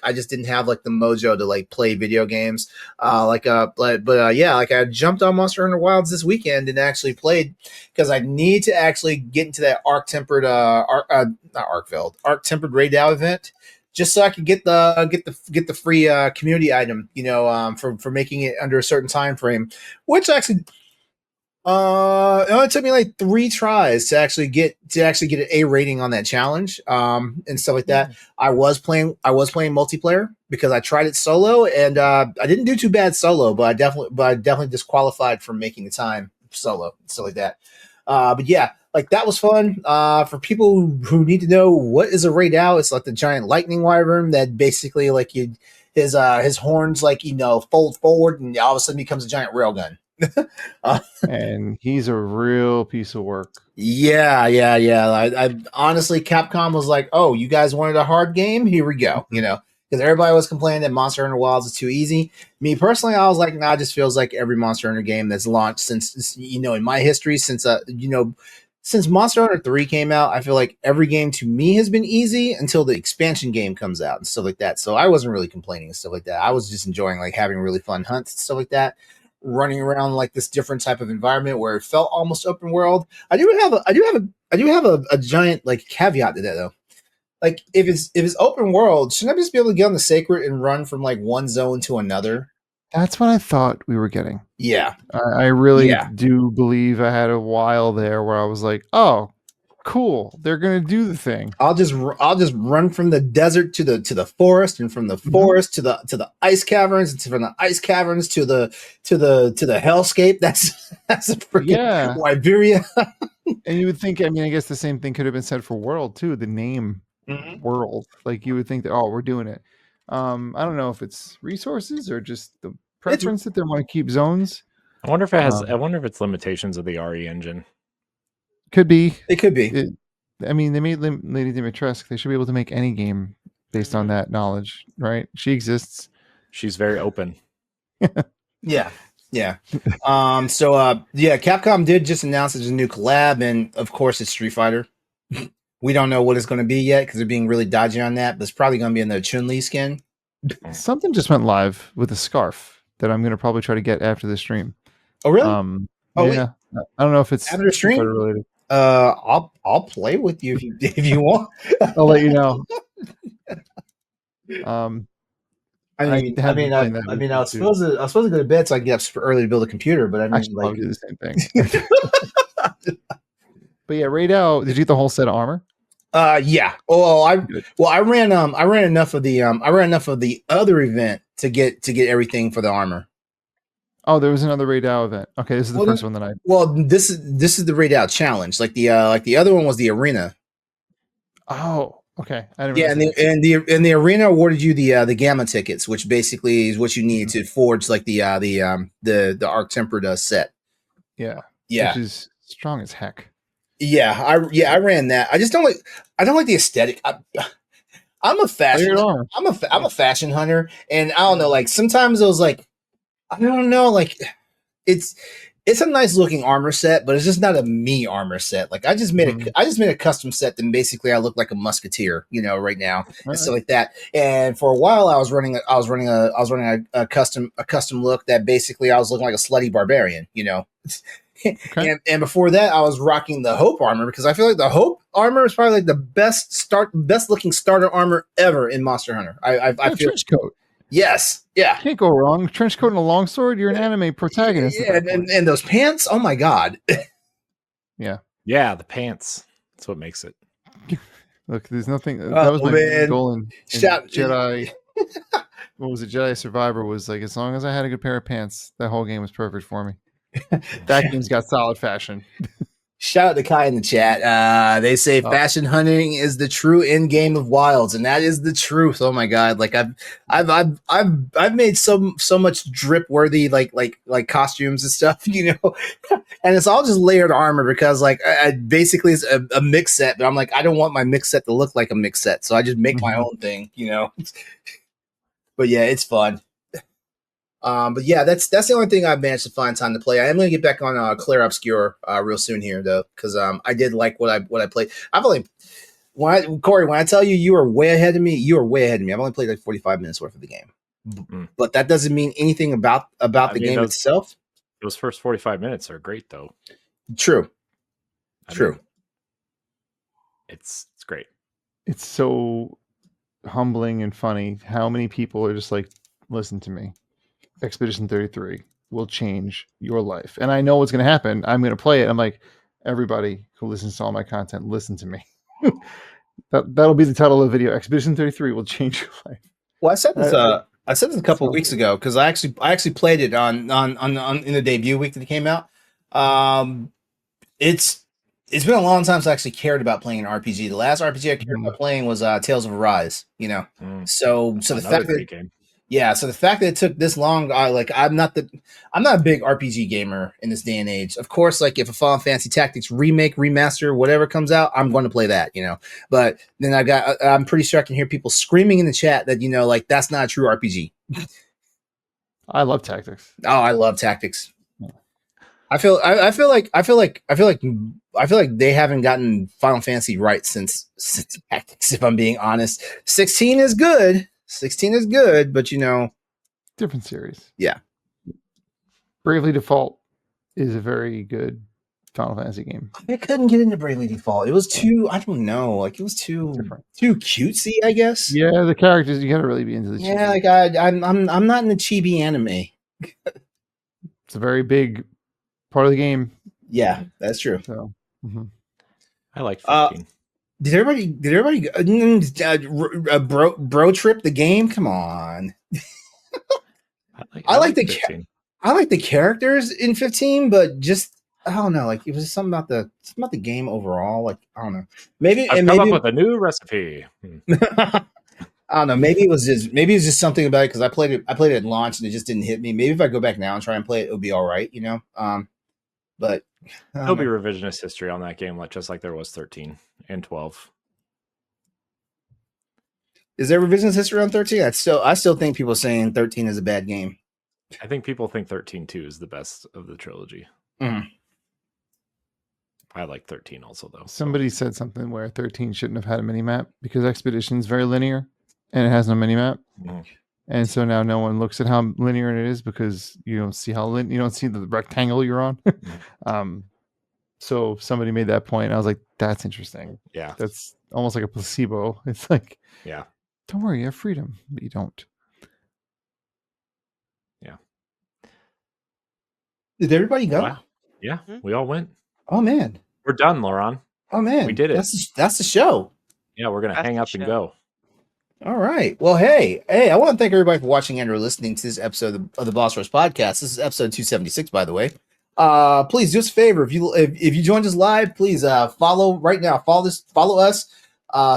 I just didn't have the mojo to play video games. I jumped on Monster Hunter Wilds this weekend and actually played, because I need to actually get into that Arc Tempered Raid event, just so I could get the free community item, for making it under a certain time frame, which actually. It only took me 3 tries to actually get an A rating on that challenge, and stuff like that. I was playing multiplayer because I tried it solo, and I didn't do too bad solo, but I definitely disqualified from making the time solo, stuff like that. But yeah, like that was fun. For people who need to know what is a raid-out, it's like the giant lightning wyvern that basically like his horns like fold forward and all of a sudden becomes a giant railgun. And he's a real piece of work. Yeah. I honestly, Capcom was like, "Oh, you guys wanted a hard game? Here we go." Because everybody was complaining that Monster Hunter Wilds is too easy. Me personally, I was like, "Nah, it just feels like every Monster Hunter game that's launched since in my history since Monster Hunter 3 came out, I feel like every game to me has been easy until the expansion game comes out and stuff like that. So I wasn't really complaining and stuff like that. I was just enjoying like having really fun hunts and stuff like that, running around like this different type of environment where it felt almost open world. I do have a giant like caveat to that though. Like if it's open world, shouldn't I just be able to get on the sacred and run from like one zone to another? That's what I thought we were getting. Yeah. I really do believe I had a while there where I was like, oh, cool. They're going to do the thing. I'll just run from the desert to the forest, and from the forest to the ice caverns, and from the ice caverns to the hellscape. That's a freaking Iberia. And you would think, I guess the same thing could have been said for World too. The name World, like you would think that, oh, we're doing it. I don't know if it's resources or just the preference that they want to keep zones. I wonder if it has. I wonder if it's limitations of the RE engine. Could be. It could be. They made Lady Dimitrescu. They should be able to make any game based on that knowledge, right? She exists. She's very open. Yeah. Capcom did just announce there's a new collab, and of course it's Street Fighter. We don't know what it's going to be yet because they're being really dodgy on that, but it's probably going to be in the Chun-Li skin. Something just went live with a scarf that I'm going to probably try to get after the stream. Oh, really? Yeah. I don't know if it's after the stream related. I'll play with you if you want. I'll let you know. I was supposed to go to bed so I can get up super early to build a computer, but I should do the same thing. But yeah, Raid Out, did you get the whole set of armor? Yeah. I ran enough of the other event to get everything for the armor. Oh, there was another Raid Out event. Okay, this is the first one that I. Well, this is the Raid Out challenge. Like the other one was the arena. Oh, okay. I didn't. Yeah, and the arena awarded you the gamma tickets, which basically is what you need to forge like the Arc Tempered set. Yeah. Which is strong as heck. Yeah, I ran that. I don't like the aesthetic. I'm a fashion hunter, and I don't know. Like sometimes it was like, I don't know. Like it's a nice looking armor set, but it's just not a me armor set. Like I just made a custom set that basically I look like a musketeer, right now and stuff like that. And for a while I was running a custom look that basically I was looking like a slutty barbarian, Okay. And before that, I was rocking the Hope armor because I feel like the Hope armor is probably like the best looking starter armor ever in Monster Hunter. I feel trench coat. Yes, yeah, can't go wrong. Trench coat and a longsword. You're an anime protagonist. Yeah, and those pants. Oh my god. Yeah, the pants. That's what makes it. Look, there's nothing. That was my goal in Jedi. What was it? Jedi Survivor was like, as long as I had a good pair of pants, that whole game was perfect for me. That game's got solid fashion. Shout out to Kai in the chat. They say fashion hunting is the true end game of Wilds, and that is the truth. Oh my god! Like I've made so much drip worthy like costumes and stuff, and it's all just layered armor because basically it's a mix set, but I'm like I don't want my mix set to look like a mix set, so I just make my own thing, But yeah, it's fun. But yeah, that's the only thing I've managed to find time to play. I am going to get back on Claire Obscure real soon here though, because I did like what I played. Corey, when I tell you you are way ahead of me, you are way ahead of me. I've only played like 45 minutes worth of the game, but that doesn't mean anything about the game itself. Those first 45 minutes are great though. True. It's great. It's so humbling and funny how many people are just like, listen to me. Expedition 33 will change your life. And I know what's going to happen. I'm going to play it. I'm like, everybody who listens to all my content, listen to me. That'll be the title of the video. Expedition 33 will change your life. Well, I said this a couple of weeks ago because I actually played it on in the debut week that it came out. It's it's been a long time since I actually cared about playing an RPG. The last RPG I cared about playing was Tales of Arise. So the fact that game. So the fact that it took this long, I'm not a big RPG gamer in this day and age. Of course, like if a Final Fantasy Tactics remake, remaster, whatever comes out, I'm going to play that, But then I'm pretty sure I can hear people screaming in the chat that like that's not a true RPG. I love Tactics. Oh, I love Tactics. I feel like they haven't gotten Final Fantasy right since Tactics. If I'm being honest, 16 is good. 16 is good, but different series. Yeah. Bravely Default is a very good Final Fantasy game. I couldn't get into Bravely Default. It was too, I don't know, like it was too cutesy, I guess. Yeah, the characters, you gotta really be into the chibi. Like I'm not in the chibi anime. It's a very big part of the game. Yeah, that's true. So I like 15. Did everybody bro trip the game? Come on. I like the characters in 15, but just I don't know. Like it was something about the game overall. Like I don't know. Maybe I've come up with a new recipe. I don't know. Maybe it was just something about it because I played it at launch and it just didn't hit me. Maybe if I go back now and try and play it, it'll be all right. But there'll be revisionist history on that game, just like there was 13 and 12. Is there revisionist history on 13? I still think people saying 13 is a bad game. I think people think 13 2 is the best of the trilogy. Mm-hmm. I like 13 also, though. Somebody said something where 13 shouldn't have had a mini map because Expedition is very linear and it has no mini map. Mm-hmm. And so now no one looks at how linear it is because you don't see you don't see the rectangle you're on. So somebody made that point. And I was like, that's interesting. Yeah. That's almost like a placebo. It's like, yeah, don't worry, you have freedom, but you don't. Yeah. Did everybody go? Wow. Yeah, we all went. Oh man. We're done, LeRon. Oh man. We did it. That's the show. Yeah, we're gonna hang up and go. All right. Well, hey, I want to thank everybody for watching and or listening to this episode of the Boss Rush Podcast. This is episode 276, by the way. Please do us a favor. If you joined us live, please follow right now. Follow us.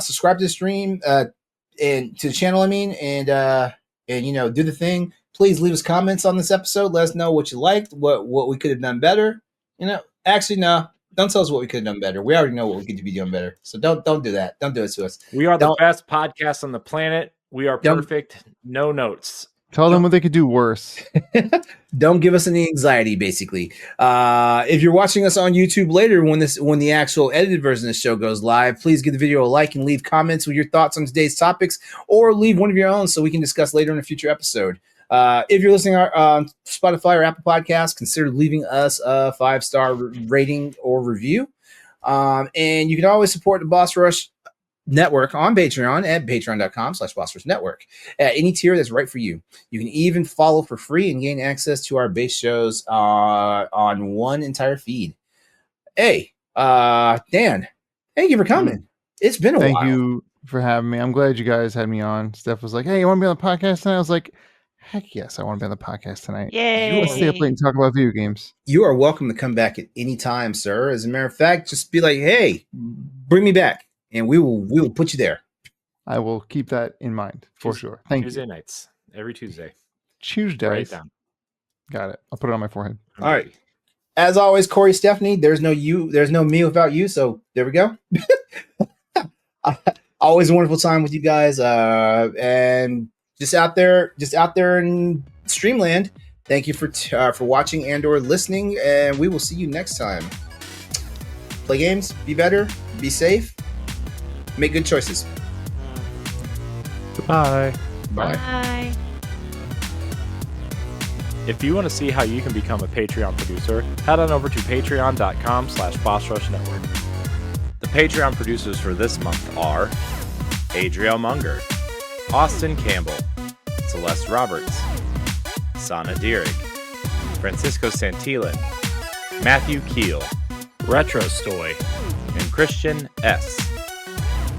Subscribe to the stream and to the channel. And do the thing. Please leave us comments on this episode. Let us know what you liked, what we could have done better. Actually, no. Don't tell us what we could have done better. We already know what we could be doing better. So don't do that. Don't do it to us. We are the best podcast on the planet. We are perfect. No notes. Tell them what they could do worse. Don't give us any anxiety, basically. If you're watching us on YouTube later, when the actual edited version of the show goes live, please give the video a like and leave comments with your thoughts on today's topics, or leave one of your own so we can discuss later in a future episode. If you're listening on Spotify or Apple Podcasts, consider leaving us a 5-star rating or review. And you can always support the Boss Rush Network on Patreon at patreon.com/Boss Rush Network at any tier that's right for you. You can even follow for free and gain access to our base shows on one entire feed. Hey, Dan, thank you for coming. It's been a while. Thank you for having me. I'm glad you guys had me on. Steph was like, hey, you want to be on the podcast tonight? I was like, heck yes, I want to be on the podcast tonight. Yay. Let's stay up late and talk about video games. You are welcome to come back at any time, sir. As a matter of fact, just be like, hey, bring me back, and we will put you there. I will keep that in mind for sure. Thank you. Tuesday nights, every Tuesday. Tuesdays. Write it down. Got it. I'll put it on my forehead. All right. As always, Corey, Stephanie, there's no me without you, so there we go. Always a wonderful time with you guys, and just out there in Streamland. Thank you for watching and or listening, and we will see you next time. Play games, be better, be safe, make good choices. Goodbye. Bye. If you want to see how you can become a Patreon producer, head on over to patreon.com/Boss Rush Network. The Patreon producers for this month are Adriel Munger, Austin Campbell, Celeste Roberts, Sana Dierig, Francisco Santillan, Matthew Keel, Retro Stoy, and Christian S.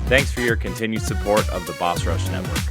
Thanks for your continued support of the Boss Rush Network.